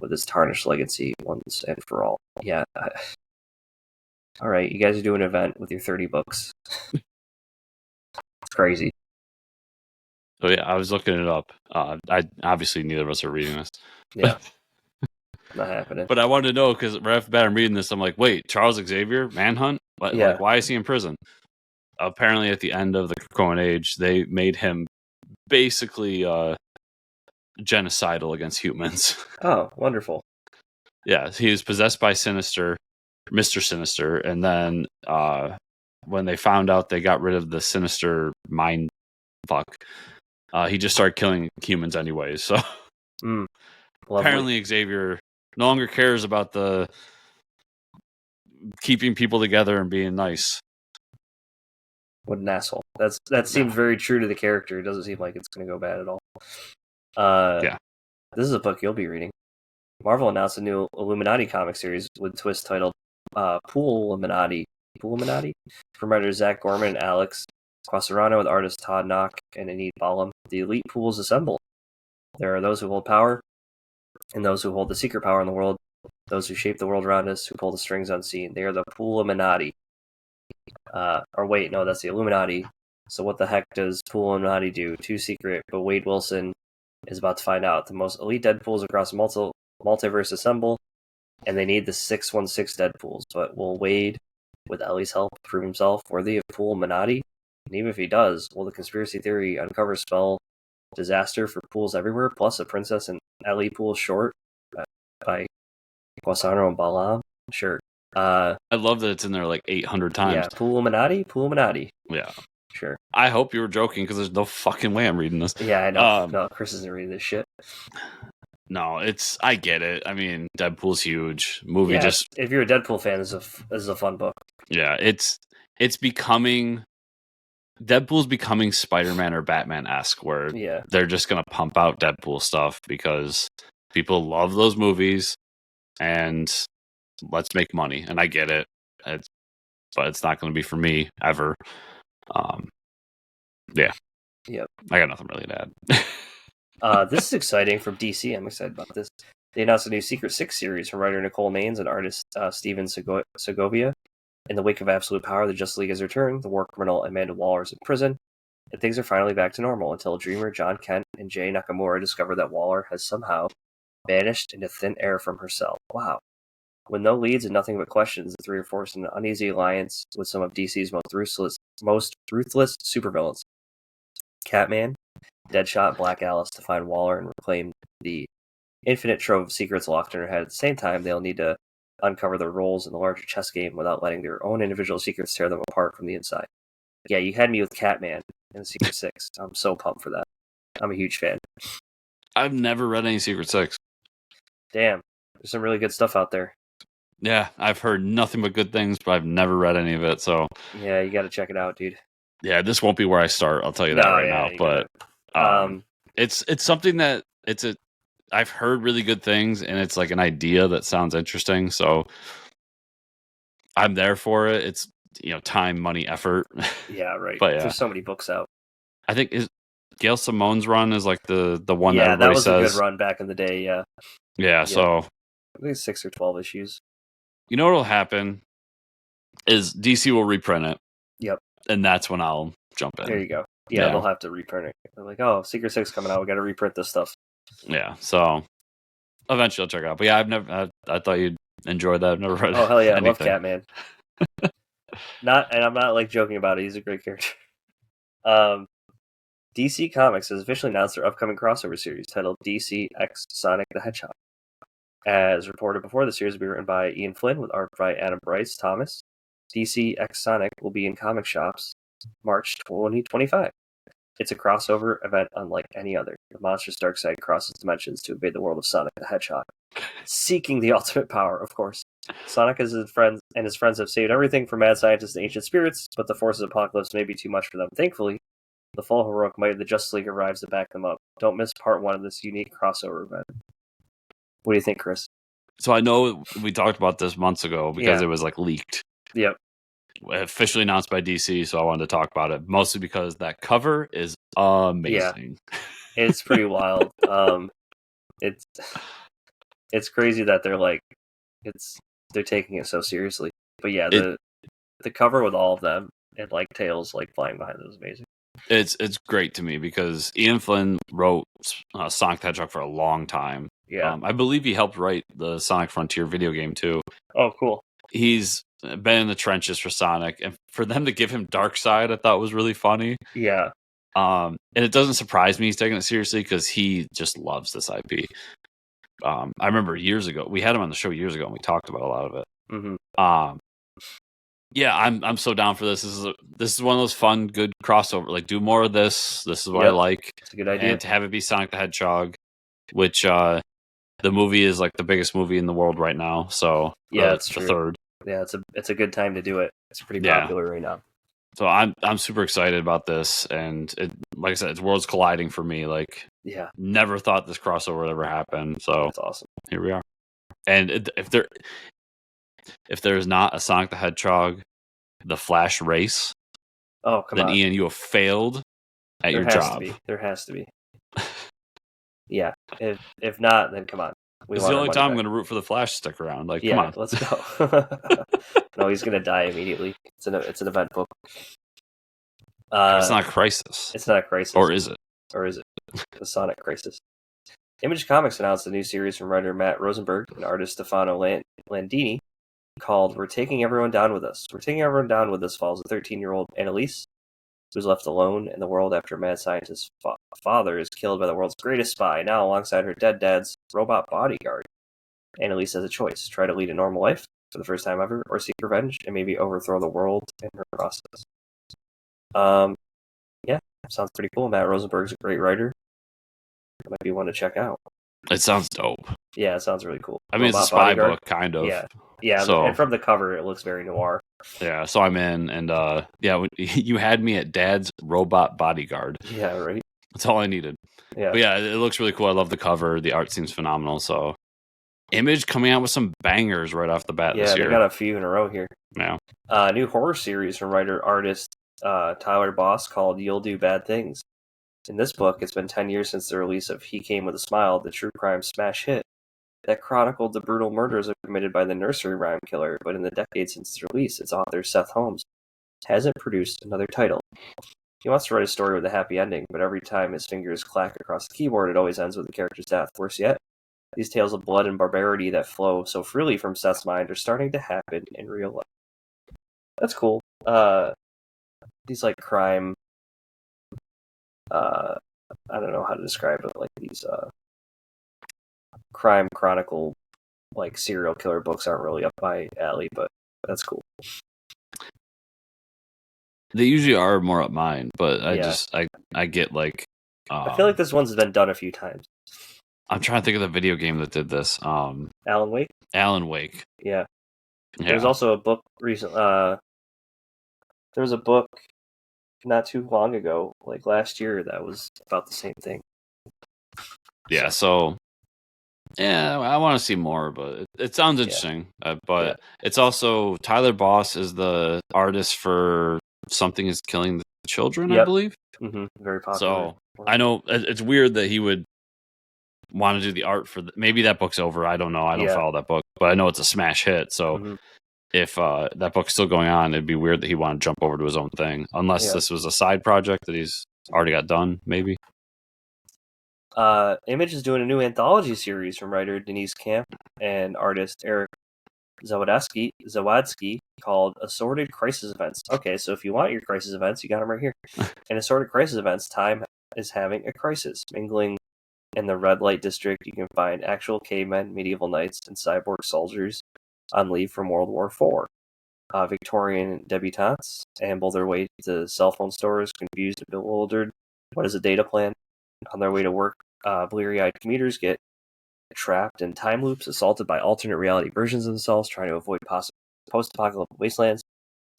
with his tarnished legacy once and for all. Yeah. All right, you guys are doing an event with your 30 books. It's crazy. So yeah, I was looking it up. I obviously neither of us are reading this. Yeah. Not happening. But I wanted to know because right off the bat I'm reading this, I'm like, wait, Charles Xavier, Manhunt? Like, why is he in prison? Apparently at the end of the Krakoan Age, they made him basically genocidal against humans. Oh, wonderful. Yeah, he was possessed by Sinister, Mr. Sinister, and then when they found out they got rid of the Sinister mind fuck, he just started killing humans anyways. So apparently Xavier no longer cares about the keeping people together and being nice. What an asshole. That seems very true to the character. It doesn't seem like it's going to go bad at all. This is a book you'll be reading. Marvel announced a new Illuminati comic series with a twist titled Pool Illuminati from writers Zach Gorman and Alex Quasarano with artists Todd Knock and Enid Balam. The elite pools assemble. There are those who hold power and those who hold the secret power in the world, those who shape the world around us, who pull the strings unseen. They are the Pool Illuminati. Or wait, no, that's the Illuminati. So what the heck does Pool Illuminati do? Too secret, but Wade Wilson is about to find out. The most elite Deadpools across multiverse assemble, and they need the 616 Deadpools. But will Wade, with Ellie's help, prove himself worthy of Pool Illuminati? And even if he does, will the conspiracy theory uncover spell disaster for pools everywhere, plus a princess and Ellie Pool short by Guasano and Balam? Sure. I love that it's in there like 800 times. Yeah, Pool Illuminati. Yeah. Sure. I hope you were joking because there's no fucking way I'm reading this. Yeah, I know. No, Chris isn't reading this shit. No, I get it. I mean, Deadpool's huge. Movie just... If you're a Deadpool fan, this is a fun book. Yeah, it's becoming... Deadpool's becoming Spider-Man or Batman-esque, where they're just going to pump out Deadpool stuff because people love those movies and let's make money. And I get it. But it's not going to be for me ever. Yeah. Yep. I got nothing really to add. This is exciting from DC. I'm excited about this. They announced a new Secret Six series from writer Nicole Maines and artist Steven Segovia. In the wake of Absolute Power, the Justice League has returned. The war criminal Amanda Waller is in prison, and things are finally back to normal until dreamer John Kent and Jay Nakamura discover that Waller has somehow vanished into thin air from her cell. Wow. With no leads and nothing but questions, the three are forced in an uneasy alliance with some of DC's most ruthless supervillains. Catman, Deadshot, Black Alice to find Waller and reclaim the infinite trove of secrets locked in her head. At the same time, they'll need to uncover their roles in the larger chess game without letting their own individual secrets tear them apart from the inside. Yeah, you had me with Catman in Secret Six. I'm so pumped for that. I'm a huge fan. I've never read any Secret Six. Damn, there's some really good stuff out there. Yeah, I've heard nothing but good things, but I've never read any of it. So yeah, you got to check it out, dude. Yeah, this won't be where I start. I'll tell you that now. But it's something that I've heard really good things, and it's like an idea that sounds interesting. So I'm there for it. It's time, money, effort. Yeah, right. But there's so many books out. I think Gail Simone's run is like the one that everybody that was says. a good run back in the day. Yeah. Yeah. So I think it's 6 or 12 issues. You know what'll happen is DC will reprint it. Yep. And that's when I'll jump in. There you go. Yeah, they'll have to reprint it. They're like, oh, Secret Six coming out. We got to reprint this stuff. Yeah. So eventually I'll check it out. But yeah, I thought you'd enjoy that. I've never read. Oh hell yeah, anything. I love Catman. And I'm not like joking about it. He's a great character. DC Comics has officially announced their upcoming crossover series titled DC X Sonic the Hedgehog. As reported before, the series will be written by Ian Flynn with art by Adam Bryce Thomas. DC X Sonic will be in comic shops March 2025. It's a crossover event unlike any other. The monster's dark side crosses dimensions to invade the world of Sonic the Hedgehog, seeking the ultimate power, of course. Sonic and his friends have saved everything from mad scientists and ancient spirits, but the forces of Apocalypse may be too much for them. Thankfully, the full heroic might of the Justice League arrives to back them up. Don't miss part 1 of this unique crossover event. What do you think, Chris? So I know we talked about this months ago because it was like leaked. Yep. Officially announced by DC, so I wanted to talk about it mostly because that cover is amazing. Yeah. It's pretty wild. It's crazy that they're taking it so seriously. But yeah, the cover with all of them and like tails like flying behind it is amazing. It's great to me because Ian Flynn wrote Sonic the Hedgehog for a long time. Yeah, I believe he helped write the Sonic Frontier video game too. Oh, cool. He's been in the trenches for Sonic, and for them to give him Darkseid, I thought was really funny. Yeah. And it doesn't surprise me he's taking it seriously because he just loves this IP. I remember years ago we had him on the show years ago, and we talked about a lot of it. Mm-hmm. Yeah, I'm so down for this. This is one of those fun, good crossover. Like, do more of this. This is what I like. It's a good idea. And to have it be Sonic the Hedgehog, which the movie is like the biggest movie in the world right now. So yeah, it's the third. Yeah, it's a good time to do it. It's pretty popular right now. So I'm super excited about this, and like I said, it's worlds colliding for me. Like, never thought this crossover would ever happen. So that's awesome. Here we are. And if there's not a Sonic the Hedgehog, the Flash race, then Ian, you have failed at your job. There has to be. Yeah. If not, then come on. It's the only time I'm going to root for the Flash to stick around. Like, come on, let's go. No, he's going to die immediately. It's an event book. It's not a crisis. It's not a crisis. Or is it? Or is it? The Sonic Crisis. Image Comics announced a new series from writer Matt Rosenberg and artist Stefano Landini called We're Taking Everyone Down With Us. We're Taking Everyone Down With Us follows a 13-year-old Annalise who's left alone in the world after a mad scientist's father is killed by the world's greatest spy, now alongside her dead dad's robot bodyguard. Annalise has a choice: try to lead a normal life for the first time ever, or seek revenge and maybe overthrow the world in her process. Yeah, sounds pretty cool. Matt Rosenberg's a great writer. It might be one to check out. It sounds dope. Yeah, it sounds really cool. I mean, it's a spy book, kind of. Yeah. So, and from the cover, it looks very noir. Yeah, so I'm in, and you had me at Dad's robot bodyguard. Yeah, right. That's all I needed. Yeah, but yeah, it looks really cool. I love the cover. The art seems phenomenal. So, Image coming out with some bangers right off the bat this year. Yeah, they got a few in a row here. Yeah. New horror series from writer-artist Tyler Boss called You'll Do Bad Things. In this book, it's been 10 years since the release of He Came With a Smile, the true crime smash hit that chronicled the brutal murders committed by the nursery rhyme killer, but in the decades since its release, its author, Seth Holmes, hasn't produced another title. He wants to write a story with a happy ending, but every time his fingers clack across the keyboard, it always ends with the character's death. Worse yet, these tales of blood and barbarity that flow so freely from Seth's mind are starting to happen in real life. That's cool. These, like, crime... I don't know how to describe it, like these crime chronicle, like serial killer books aren't really up my alley, but that's cool. They usually are more up mine, but I get like... I feel like this one's been done a few times. I'm trying to think of the video game that did this. Alan Wake? Alan Wake. Yeah. There's also a book recently. There was a book not too long ago, like last year, that was about the same thing. Yeah, so yeah, I want to see more, but it sounds interesting. But it's also Tyler Boss is the artist for Something Is Killing the Children, I believe. Mm-hmm. Very popular. So I know it's weird that he would want to do the art for maybe that book's over. I don't know. I don't follow that book, but I know it's a smash hit. So if that book's still going on, it'd be weird that he wanted to jump over to his own thing, unless this was a side project that he's already got done, maybe. Image is doing a new anthology series from writer Denise Camp and artist Eric Zawadzki called Assorted Crisis Events. Okay, so if you want your crisis events, you got them right here. In Assorted Crisis Events, time is having a crisis. Mingling in the red light district, you can find actual cavemen, medieval knights, and cyborg soldiers on leave from World War IV. Victorian debutantes amble their way to cell phone stores, confused and bewildered. What is a data plan? On their way to work, bleary-eyed commuters get trapped in time loops, assaulted by alternate reality versions of themselves, trying to avoid post-apocalyptic wastelands.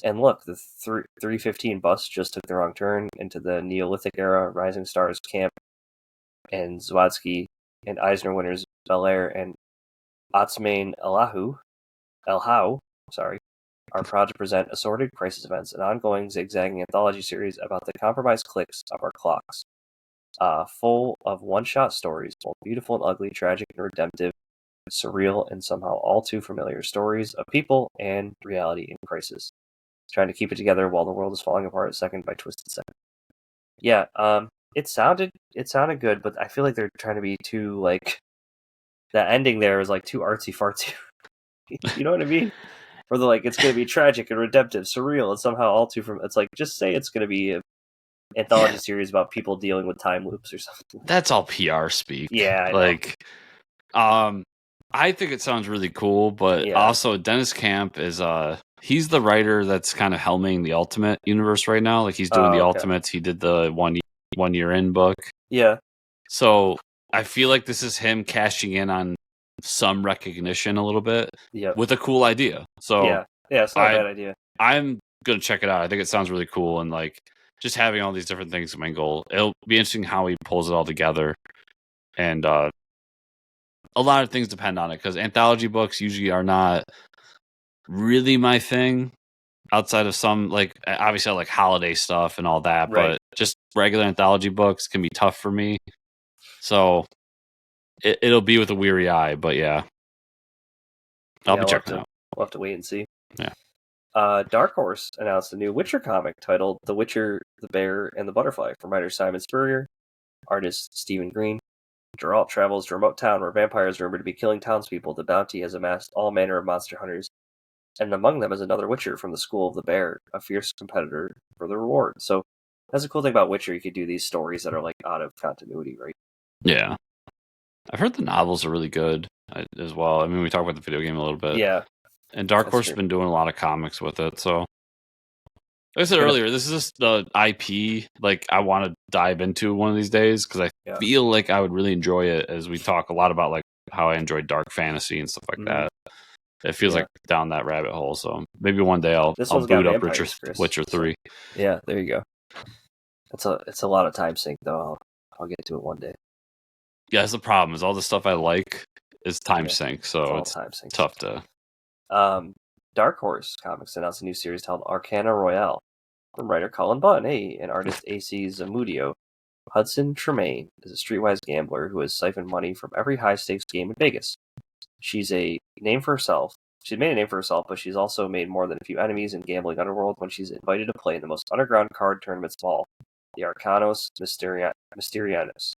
And look, the 315 bus just took the wrong turn into the Neolithic era. Rising Stars Camp and Zawadzki and Eisner winners Belair and Atsmain Elhau, are proud to present Assorted Crisis Events, an ongoing zigzagging anthology series about the compromised clicks of our clocks. Full of one-shot stories, both beautiful and ugly, tragic and redemptive, surreal and somehow all too familiar stories of people and reality in crisis, trying to keep it together while the world is falling apart second by twisted second. Yeah, it sounded good, but I feel like they're trying to be too, like, that ending there is like too artsy fartsy. You know what I mean? Where they're like, it's going to be tragic and redemptive, surreal, and somehow all too from. It's like, just say it's going to be a anthology series about people dealing with time loops or something. That's all PR speak. Yeah, I think it sounds really cool, but also Dennis Camp is he's the writer that's kind of helming the Ultimate universe right now. Like, he's doing the Ultimates. He did the one year in book. Yeah. So I feel like this is him cashing in on some recognition a little bit with a cool idea. So yeah, it's not a bad idea. I'm gonna check it out. I think it sounds really cool, and like just having all these different things mingle. It'll be interesting how he pulls it all together, and a lot of things depend on it because anthology books usually are not really my thing. Outside of some, like, obviously I like holiday stuff and all that, but just regular anthology books can be tough for me. So it'll be with a weary eye, but yeah. I'll be checking it out. We'll have to wait and see. Yeah. Dark Horse announced a new Witcher comic titled The Witcher, the Bear, and the Butterfly from writer Simon Spurrier, artist Stephen Green. Geralt travels to a remote town where vampires are rumored to be killing townspeople. The bounty has amassed all manner of monster hunters, and among them is another Witcher from the School of the Bear, a fierce competitor for the reward. So that's a cool thing about Witcher. You could do these stories that are like out of continuity, right? Yeah. I've heard the novels are really good as well. I mean, we talked about the video game a little bit. Yeah. And Dark Horse has been doing a lot of comics with it, so like I said earlier, this is just the IP like I want to dive into one of these days because I feel like I would really enjoy it as we talk a lot about like how I enjoy dark fantasy and stuff like that. It feels like down that rabbit hole, so maybe one day I'll boot up Witcher 3. So, yeah, there you go. It's a lot of time sink though. I'll get to it one day. Yeah, that's the problem. Is all the stuff I like is time sink, so it's tough to. Dark Horse Comics announced a new series titled Arcana Royale from writer Colin Bunn, and artist AC Zamudio. Hudson Tremaine is a streetwise gambler who has siphoned money from every high-stakes game in Vegas. She's made a name for herself, but she's also made more than a few enemies in gambling underworld when she's invited to play in the most underground card tournaments of all, the Arcanos Mysterianos.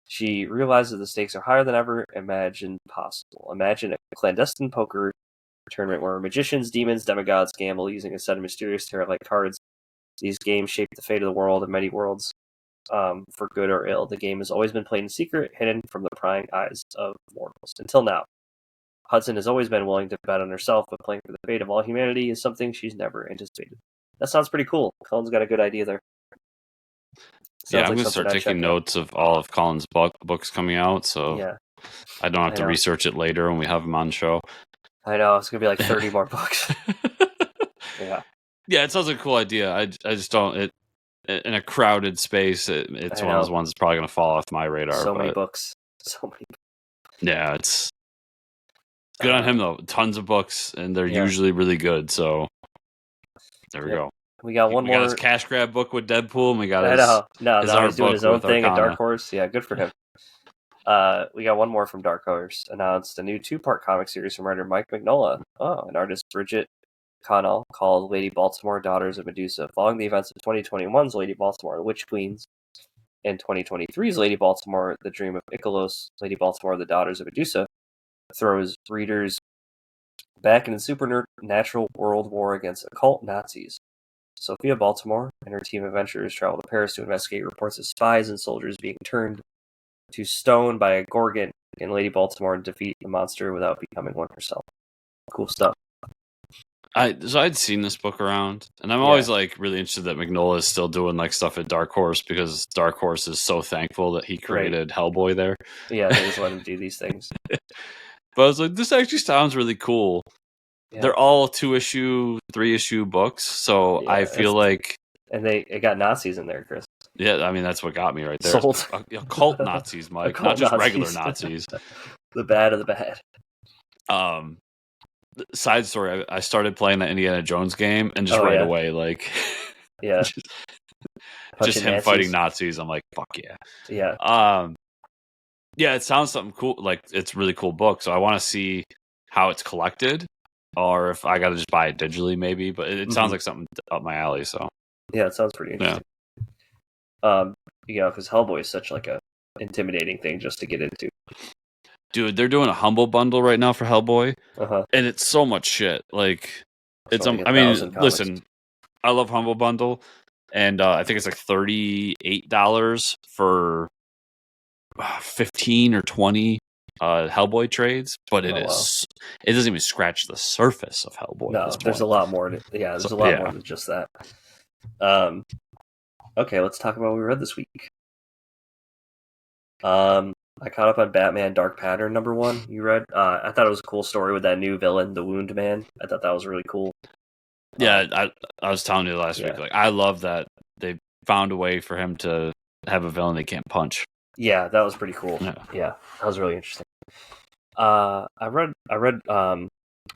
She realizes the stakes are higher than ever imagined possible. Imagine a clandestine poker tournament where magicians, demons, demigods gamble using a set of mysterious tarot-like cards. These games shape the fate of the world and many worlds, for good or ill. The game has always been played in secret, hidden from the prying eyes of mortals. Until now, Hudson has always been willing to bet on herself, but playing for the fate of all humanity is something she's never anticipated. That sounds pretty cool. Colin's got a good idea there. I'm going to start taking notes of all of Colin's books coming out, so I don't have to research it later when we have him on the show. I know, it's going to be like 30 more books. Yeah, it sounds like a cool idea. I just don't... in a crowded space, it's one of those ones that's probably going to fall off my radar. Many books. Yeah, it's good on him, though. Tons of books, and they're usually really good, so there we go. We got one more. We got his cash grab book with Deadpool, and we got he's doing his own thing at Dark Horse. Yeah, good for him. We got one more from Dark Horse. Announced a new 2-part comic series from writer Mike Mignola. And artist Bridget Connell called Lady Baltimore Daughters of Medusa. Following the events of 2021's Lady Baltimore, the Witch Queens, and 2023's Lady Baltimore, The Dream of Icalos, Lady Baltimore, The Daughters of Medusa, throws readers back in the supernatural world war against occult Nazis. Sophia Baltimore and her team of adventurers travel to Paris to investigate reports of spies and soldiers being turned to stone by a Gorgon, and Lady Baltimore defeat the monster without becoming one herself. Cool stuff. So I'd seen this book around, and I'm always like really interested that Mignola is still doing like stuff at Dark Horse because Dark Horse is so thankful that he created Hellboy there. Yeah, they just let him do these things. But I was like, this actually sounds really cool. Yeah. They're all 2-issue, 3-issue books, so I feel like... And it got Nazis in there, Chris. Yeah, I mean, that's what got me right there. Sold. Occult Nazis, Mike, not just regular Nazis. The bad of the bad. Side story, I started playing the Indiana Jones game, and just away, like... Yeah. just him Nazis. Fighting Nazis, I'm like, fuck yeah. Yeah. Yeah, it sounds something cool, like, it's a really cool book, so I want to see how it's collected. Or if I got to just buy it digitally, maybe. But it sounds like something up my alley. So yeah, it sounds pretty interesting. Yeah. Because Hellboy is such like a intimidating thing just to get into. Dude, they're doing a Humble Bundle right now for Hellboy, and it's so much shit. Like, it's. I mean, listen, I love Humble Bundle, and I think it's like $38 for 15 or 20. Hellboy trades, but it doesn't even scratch the surface of Hellboy. No, there's a lot more. There's a lot more than just that. Okay, let's talk about what we read this week. I caught up on Batman Dark Pattern #1. You read? I thought it was a cool story with that new villain, the Wound Man. I thought that was really cool. Yeah, I was telling you last week. Like, I love that they found a way for him to have a villain they can't punch. Yeah, that was pretty cool. Yeah, that was really interesting. I read. I'm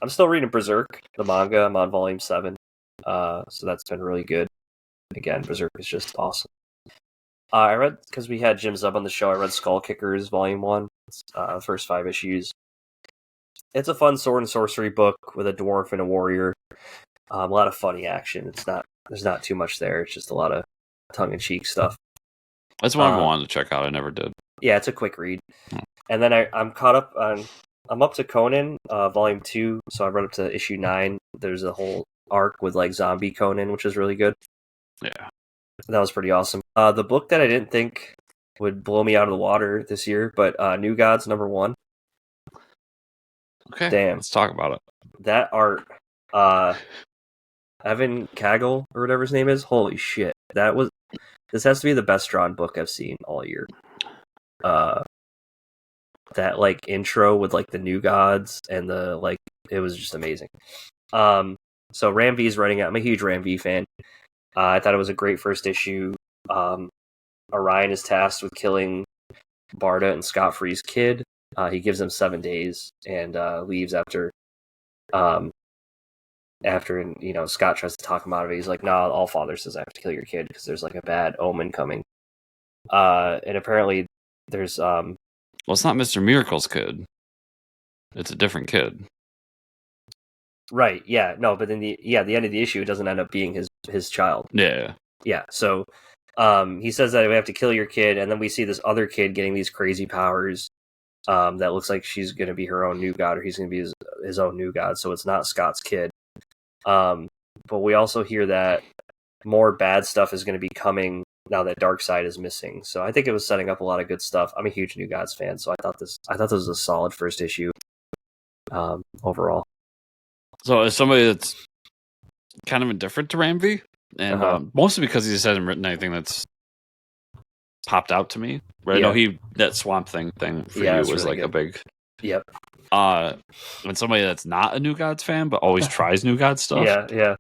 still reading Berserk, the manga. I'm on volume 7. So that's been really good. Again, Berserk is just awesome. I read, because we had Jim Zub on the show, I read Skull Kickers Volume 1, first 5 issues. It's a fun sword and sorcery book with a dwarf and a warrior. A lot of funny action. There's not too much there. It's just a lot of tongue-in-cheek stuff. That's one I wanted to check out. I never did. Yeah, it's a quick read. And then I'm caught up on... I'm up to Conan, Volume 2, so I read up to issue 9. There's a whole arc with, like, zombie Conan, which is really good. Yeah. That was pretty awesome. The book that I didn't think would blow me out of the water this year, but New Gods #1. Okay, damn, let's talk about it. That art, Evan Cagle, or whatever his name is, holy shit. This has to be the best drawn book I've seen all year. That, like, intro with, like, the New Gods and the, like, it was just amazing. So Ram V's writing it. I'm a huge Ram V fan. I thought it was a great first issue. Orion is tasked with killing Barda and Scott Free's kid. He gives them 7 days and leaves after Scott tries to talk him out of it. He's like, "No, All Father says I have to kill your kid because there's, like, a bad omen coming." And apparently there's well, it's not Mr. Miracle's kid. It's a different kid. Right, yeah. No, but then the end of the issue, it doesn't end up being his child. Yeah. Yeah, so he says that we have to kill your kid, and then we see this other kid getting these crazy powers that looks like she's going to be her own new god, or he's going to be his own new god, so it's not Scott's kid. But we also hear that more bad stuff is going to be coming now that Darkseid is missing. So I think it was setting up a lot of good stuff. I'm a huge New Gods fan, so I thought this was a solid first issue overall. So as somebody that's kind of indifferent to Ram V, and mostly because he just hasn't written anything that's popped out to me. Right? Yeah. I know that Swamp Thing for you was really like good. A big. Yep. And somebody that's not a New Gods fan but always tries New Gods stuff. Yeah.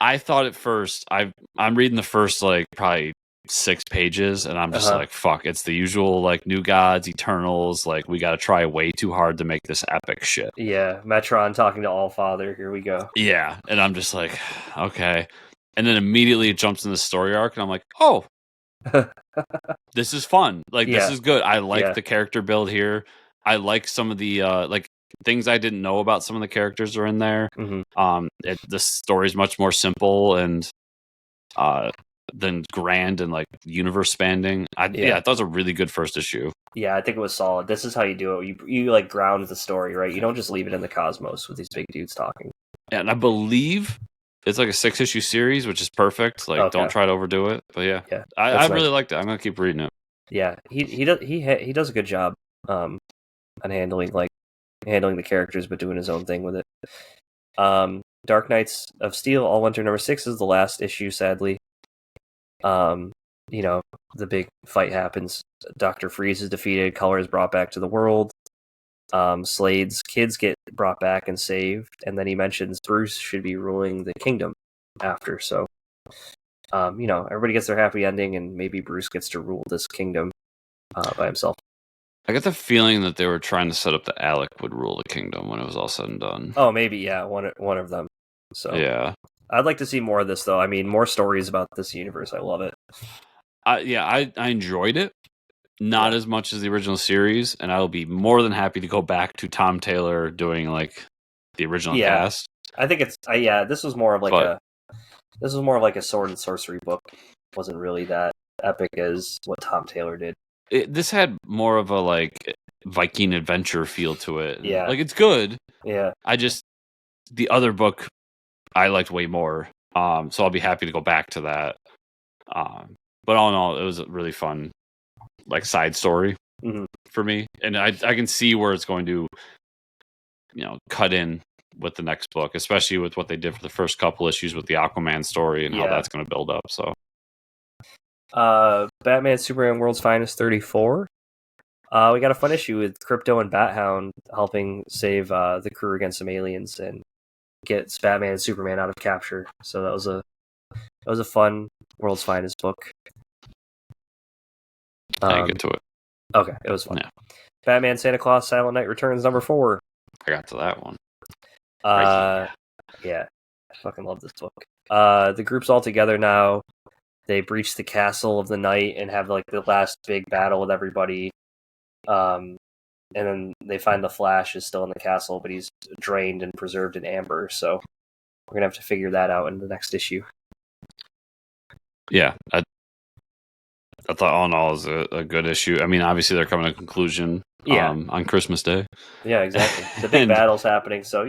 I thought at first I'm reading the first, like, probably 6 pages, and I'm just like, fuck, it's the usual, like, New Gods, Eternals, like, we got to try way too hard to make this epic shit. Yeah, Metron talking to All Father, here we go. Yeah, and I'm just like, okay. And then immediately it jumps in the story arc, and I'm like, oh, this is fun. Like, this is good. I like the character build here. I like some of the, like, things I didn't know about some of the characters are in there. Mm-hmm. The story's much more simple and than grand and, like, universe spanning. I thought it was a really good first issue. Yeah, I think it was solid. This is how you do it. You like ground the story, right? You don't just leave it in the cosmos with these big dudes talking. Yeah, and I believe it's like a 6-issue series, which is perfect. Like, don't try to overdo it. But yeah. I really liked it. I'm gonna keep reading it. Yeah, he does a good job on handling the characters, but doing his own thing with it. Dark Knights of Steel, All Winter #6 is the last issue, sadly. The big fight happens. Dr. Freeze is defeated, Color is brought back to the world. Slade's kids get brought back and saved, and then he mentions Bruce should be ruling the kingdom after, so everybody gets their happy ending, and maybe Bruce gets to rule this kingdom by himself. I get the feeling that they were trying to set up that Alec would rule the kingdom when it was all said and done. Oh, maybe, yeah, one of them. So yeah, I'd like to see more of this, though. I mean, more stories about this universe. I love it. I enjoyed it. Not as much as the original series, and I will be more than happy to go back to Tom Taylor doing, like, the original cast. I think it's this was more of like a sword and sorcery book. It wasn't really that epic as what Tom Taylor did. This had more of a, like, Viking adventure feel to it. Yeah, like, it's good. Yeah, the other book I liked way more. So I'll be happy to go back to that. But all in all, it was a really fun, like, side story for me, and I can see where it's going to, cut in with the next book, especially with what they did for the first couple issues with the Aquaman story and how that's going to build up. So, Batman Superman World's Finest 34. We got a fun issue with Crypto and Bat-Hound helping save the crew against some aliens and gets Batman and Superman out of capture. So that was a fun World's Finest book. I get to it. Okay, it was fun. Yeah. Batman Santa Claus Silent Night Returns #4. I got to that one. Yeah, I fucking love this book. The group's all together now. they breach the castle of the night and have like the last big battle with everybody. And then they find the Flash is still in the castle, but he's drained and preserved in amber. So we're gonna have to figure that out in the next issue. Yeah, I thought all in all is a good issue. I mean, obviously they're coming to a conclusion on Christmas Day. Yeah, exactly. The big battle's happening, so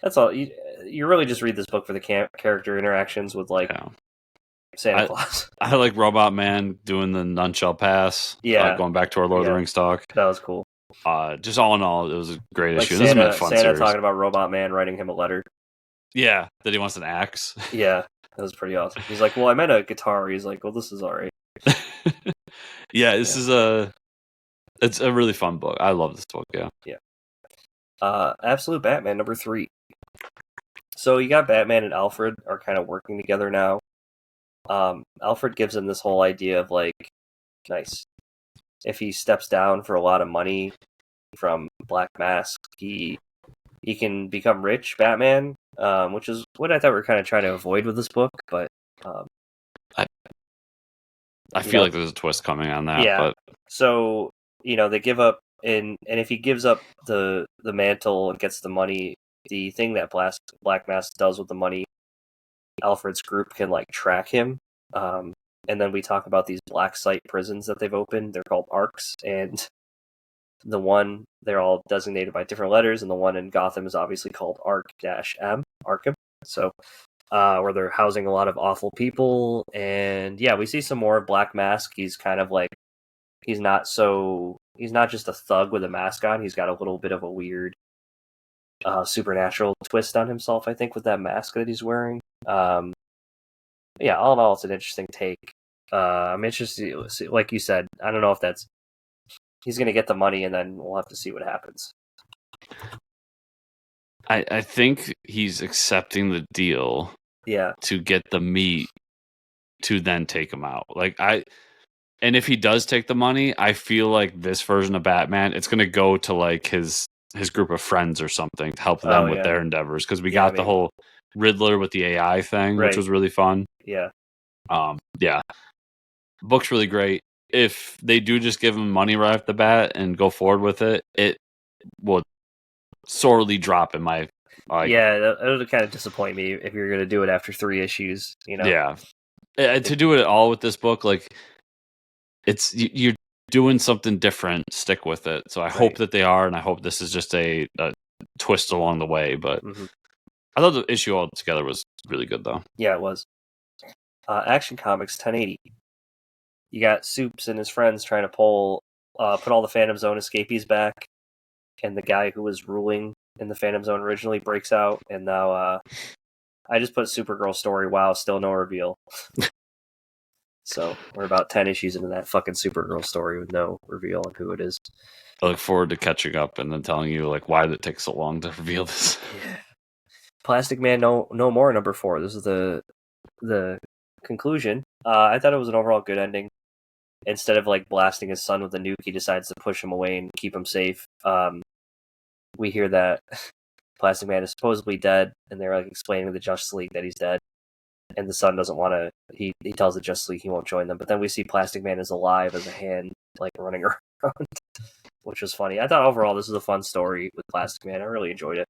that's all. You really just read this book for the character interactions with Santa Claus. I like Robot Man doing the none shall pass. Yeah, going back to our Lord of the Rings talk. That was cool. Just all in all, it was a great issue. Santa, this has been a fun series. talking about Robot Man writing him a letter. Yeah, that he wants an axe. Yeah, that was pretty awesome. He's like, "Well, I meant a guitar." He's like, "Well, this is all right." This is it's a really fun book. I love this book. Yeah. Absolute Batman number 3. So you got Batman and Alfred are kind of working together now. Alfred gives him this whole idea of nice. If he steps down for a lot of money from Black Mask, he can become rich, Batman, which is what I thought we were kind of trying to avoid with this book. But I feel like there's a twist coming on that. Yeah. But so they give up, and if he gives up the mantle and gets the money, the thing that Black Mask does with the money, Alfred's group can track him. And then we talk about these black site prisons that they've opened. They're called Arcs, and the one, they're all designated by different letters, and the one in Gotham is obviously called Arc-M, Arkham. So, where they're housing a lot of awful people, and we see some more of Black Mask. He's kind of he's not just a thug with a mask on. He's got a little bit of a weird supernatural twist on himself, I think, with that mask that he's wearing. All in all, it's an interesting take. I'm interested, like you said, I don't know if he's going to get the money, and then we'll have to see what happens. I think he's accepting the deal to get the meat to then take him out. And if he does take the money, I feel like this version of Batman, it's going to go to his group of friends or something to help them with their endeavors. Because we got the whole Riddler with the AI thing, which was really fun. Yeah. Book's really great. If they do just give him money right off the bat and go forward with it, it will sorely drop in my... that would kind of disappoint me if you're going to do it after 3 issues, Yeah. To do it all with this book, you're doing something different, stick with it. So I hope that they are, and I hope this is just a twist along the way. But I thought the issue altogether was really good, though. Yeah, it was. Action Comics 1080. You got Soups and his friends trying to put all the Phantom Zone escapees back, and the guy who was ruling in the Phantom Zone originally breaks out, and now I just put Supergirl story. Wow, still no reveal. So we're about 10 issues into that fucking Supergirl story with no reveal on who it is. I look forward to catching up and then telling you why did it take so long to reveal this. Yeah. Plastic Man no more number 4. This is the conclusion. I thought it was an overall good ending. Instead of blasting his son with a nuke, he decides to push him away and keep him safe. We hear that Plastic Man is supposedly dead, and they're explaining to the Justice League that he's dead. And the son doesn't want to. He tells the Justice League he won't join them. But then we see Plastic Man is alive as a hand, running around, which was funny. I thought overall this was a fun story with Plastic Man. I really enjoyed it.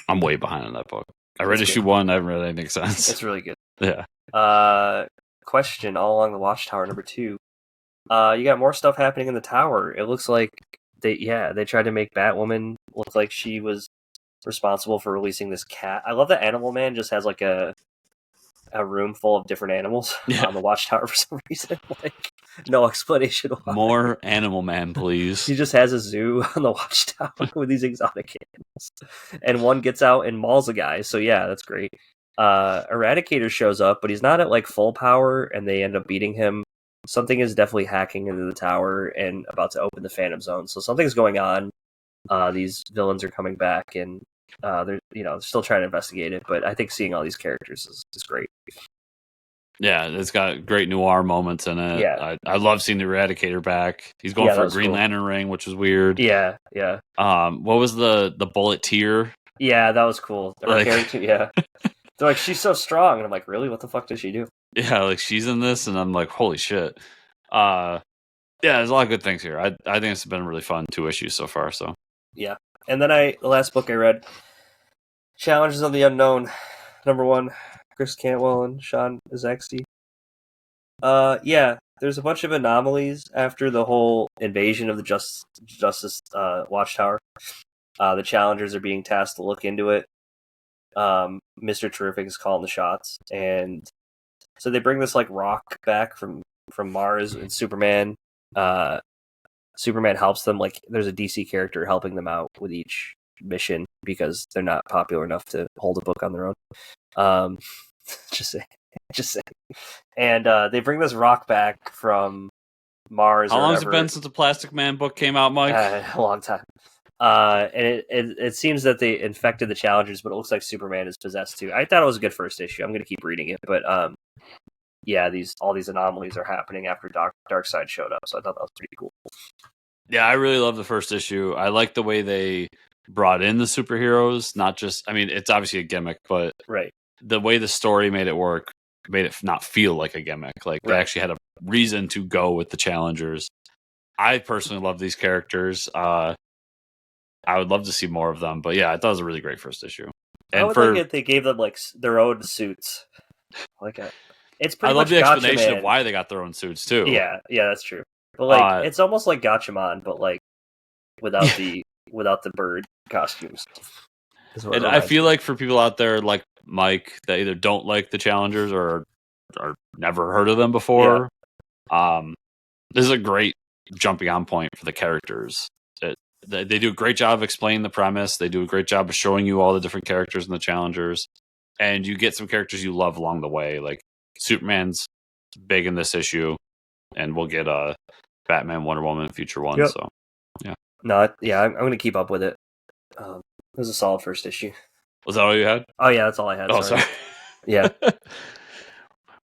I'm way behind on that book. I read issue 1. I haven't read anything since. It's really good. Yeah. Question all along the Watchtower number 2. You got more stuff happening in the tower. It looks like they tried to make Batwoman look like she was responsible for releasing this cat. I love that Animal Man just has a room full of different animals on the Watchtower for some reason. No explanation why. More Animal Man, please. He just has a zoo on the Watchtower with these exotic animals. And one gets out and mauls a guy, so that's great. Eradicator shows up, but he's not at full power, and they end up beating him. Something is definitely hacking into the tower and about to open the Phantom Zone. So something's going on. These villains are coming back, and they're still trying to investigate it. But I think seeing all these characters is great. Yeah, it's got great noir moments in it. Yeah, I love seeing the Eradicator back. He's going for a Green Lantern ring, which was weird. Yeah. What was the bullet tier? Yeah, that was cool. The They're like, she's so strong, and I'm like, really? What the fuck does she do? Yeah, like she's in this, and I'm like, holy shit. Yeah, there's a lot of good things here. I think it's been really fun 2 issues so far. So yeah, and then the last book I read, Challenges of the Unknown, #1, Chris Cantwell and Sean Izexty. Yeah, there's a bunch of anomalies after the whole invasion of the Justice Watchtower. The challengers are being tasked to look into it. Mr. Terrific is calling the shots, and so they bring this like rock back from Mars, and Superman. Superman helps them. Like, there's a DC character helping them out with each mission because they're not popular enough to hold a book on their own. Just say. And they bring this rock back from Mars. How long has it been since the Plastic Man book came out, Mike? A long time. And it seems that they infected the challengers, but it looks like Superman is possessed too. I thought it was a good first issue. I'm going to keep reading it, but yeah, all these anomalies are happening after Darkseid showed up, so I thought that was pretty cool. Yeah, I really love the first issue. I like the way they brought in the superheroes, not just, I mean, it's obviously a gimmick, but right. The way the story made it work made it not feel like a gimmick. Like, they actually had a reason to go with the challengers. I personally love these characters. I would love to see more of them, but yeah, I thought it was a really great first issue. And I would like it they gave them like their own suits. It's pretty. I love the explanation of why they got their own suits too. Yeah, that's true. But like, it's almost like Gatchaman, but like without the bird costumes. And I feel like for people out there like Mike that either don't like the challengers or never heard of them before, this is a great jumping on point for the characters. They do a great job of explaining the premise. They do a great job of showing you all the different characters in the challengers, and you get some characters you love along the way. Like Superman's big in this issue, and we'll get Batman, Wonder Woman, future one. Yep. So yeah, I'm going to keep up with it. It was a solid first issue. Was that all you had? Oh yeah, that's all I had. Oh, sorry. Yeah.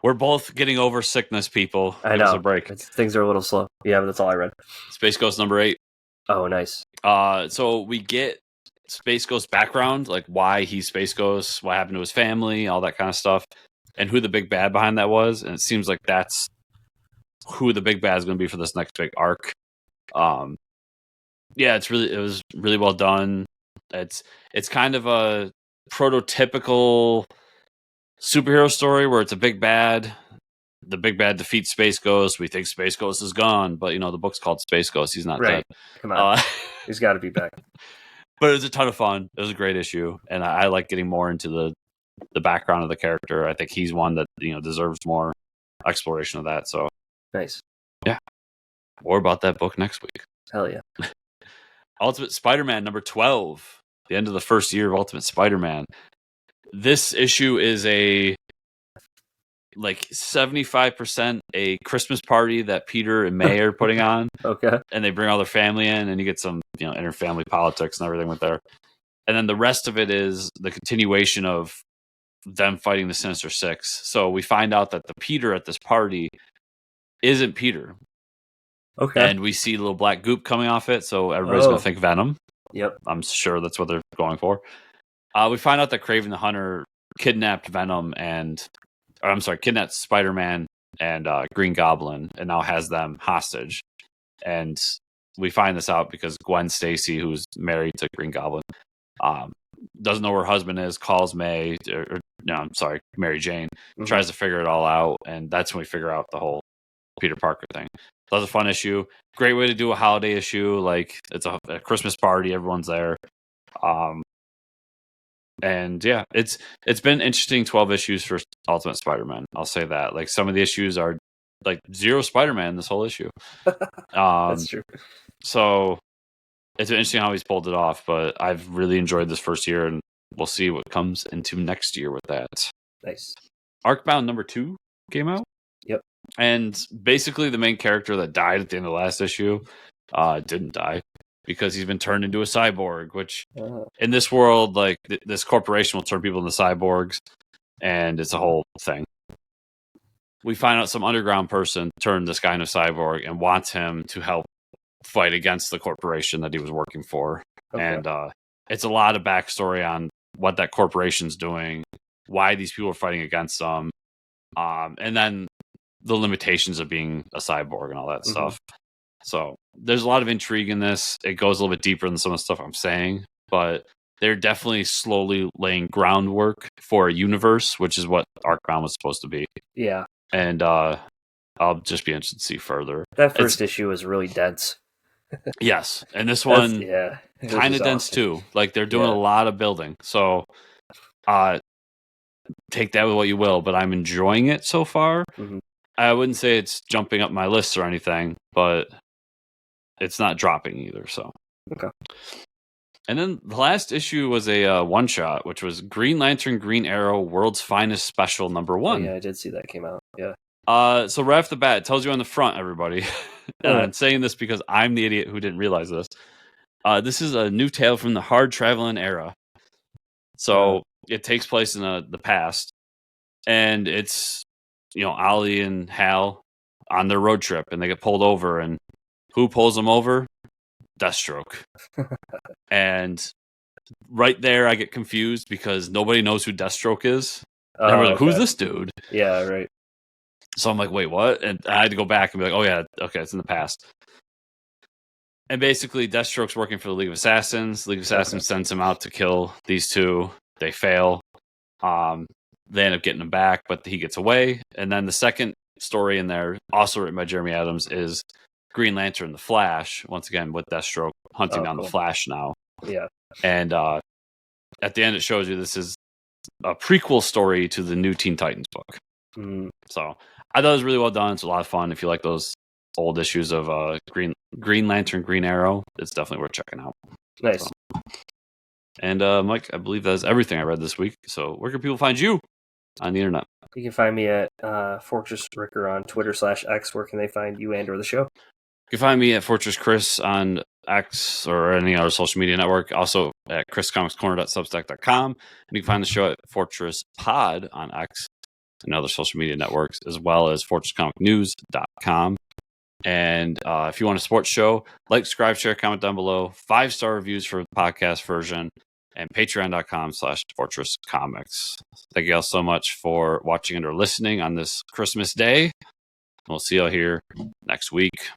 We're both getting over sickness, people. I know. Give us a break. Things are a little slow. Yeah, but that's all I read. Space Ghost #8. Oh, nice. So we get Space Ghost background, like why he's Space Ghost, what happened to his family, all that kind of stuff, and who the big bad behind that was. And it seems like that's who the big bad is going to be for this next big arc. Yeah, it was really well done. It's kind of a prototypical superhero story where it's a big bad. The big bad defeats Space Ghost. We think Space Ghost is gone, but the book's called Space Ghost. He's not dead. Come on, he's got to be back. But it was a ton of fun. It was a great issue, and I like getting more into the background of the character. I think he's one that deserves more exploration of that. So nice. Yeah, more about that book next week. Hell yeah. Ultimate Spider-Man #12. The end of the first year of Ultimate Spider-Man. This issue is a 75% a Christmas party that Peter and May are putting on. Okay. And they bring all their family in, and you get some inter-family politics and everything with there. And then the rest of it is the continuation of them fighting the Sinister Six. So we find out that the Peter at this party isn't Peter. Okay. And we see little black goop coming off it, so everybody's going to think Venom. Yep. I'm sure that's what they're going for. We find out that Kraven the Hunter kidnapped kidnapped Spider-Man and Green Goblin, and now has them hostage. And we find this out because Gwen Stacy, who's married to Green Goblin, doesn't know where her husband is, calls Mary Jane, tries to figure it all out, and that's when we figure out the whole Peter Parker thing. So that's a fun issue. Great way to do a holiday issue. Like, it's a Christmas party, everyone's there. And yeah, it's been interesting 12 issues for Ultimate Spider-Man. I'll say that. Like, some of the issues are like zero Spider-Man this whole issue. That's true. So it's been interesting how he's pulled it off, but I've really enjoyed this first year, and we'll see what comes into next year with that. Nice. Arcbound #2 came out. Yep. And basically the main character that died at the end of the last issue didn't die, because he's been turned into a cyborg, which in this world, like, this corporation will turn people into cyborgs, and it's a whole thing. We find out some underground person turned this guy into a cyborg and wants him to help fight against the corporation that he was working for. Okay. And it's a lot of backstory on what that corporation's doing, why these people are fighting against them, and then the limitations of being a cyborg and all that stuff. So there's a lot of intrigue in this. It goes a little bit deeper than some of the stuff I'm saying, but they're definitely slowly laying groundwork for a universe, which is what Arcbound was supposed to be. Yeah. And I'll just be interested to see further. That first issue was really dense. Yes, and this one, kind of dense too. Like they're doing a lot of building, so take that with what you will. But I'm enjoying it so far. I wouldn't say it's jumping up my list or anything, but it's not dropping either. So okay. And then the last issue was a one shot, which was Green Lantern, Green Arrow, World's Finest Special #1. Oh, yeah, I did see that came out. Yeah. So right off the bat, it tells you on the front, everybody. And I'm saying this because I'm the idiot who didn't realize this. This is a new tale from the hard traveling era. So it takes place in the past, and it's Ollie and Hal on their road trip, and they get pulled over, and who pulls them over? Deathstroke. And right there, I get confused because nobody knows who Deathstroke is. And we're like, who's this dude? Yeah, right. So I'm like, wait, what? And I had to go back and be like, oh, yeah, okay, it's in the past. And basically, Deathstroke's working for the League of Assassins. League of Assassins sends him out to kill these two. They fail. They end up getting him back, but he gets away. And then the second story in there, also written by Jeremy Adams, is Green Lantern, the Flash, once again with Deathstroke hunting down the Flash now. Yeah. And at the end, it shows you this is a prequel story to the new Teen Titans book. So I thought it was really well done. It's a lot of fun. If you like those old issues of Green Lantern, Green Arrow, it's definitely worth checking out. Nice. So. And Mike, I believe that's everything I read this week. So where can people find you on the internet? You can find me at Fortress Ricker on Twitter/X. Where can they find you and or the show? You can find me at Fortress Chris on X or any other social media network. Also at chriscomicscorner.substack.com. And you can find the show at Fortress Pod on X and other social media networks, as well as fortresscomicnews.com. And if you want a sports show, like, subscribe, share, comment down below. 5-star reviews for the podcast version. And patreon.com/Fortress Comics. Thank you all so much for watching and or listening on this Christmas day. We'll see you all here next week.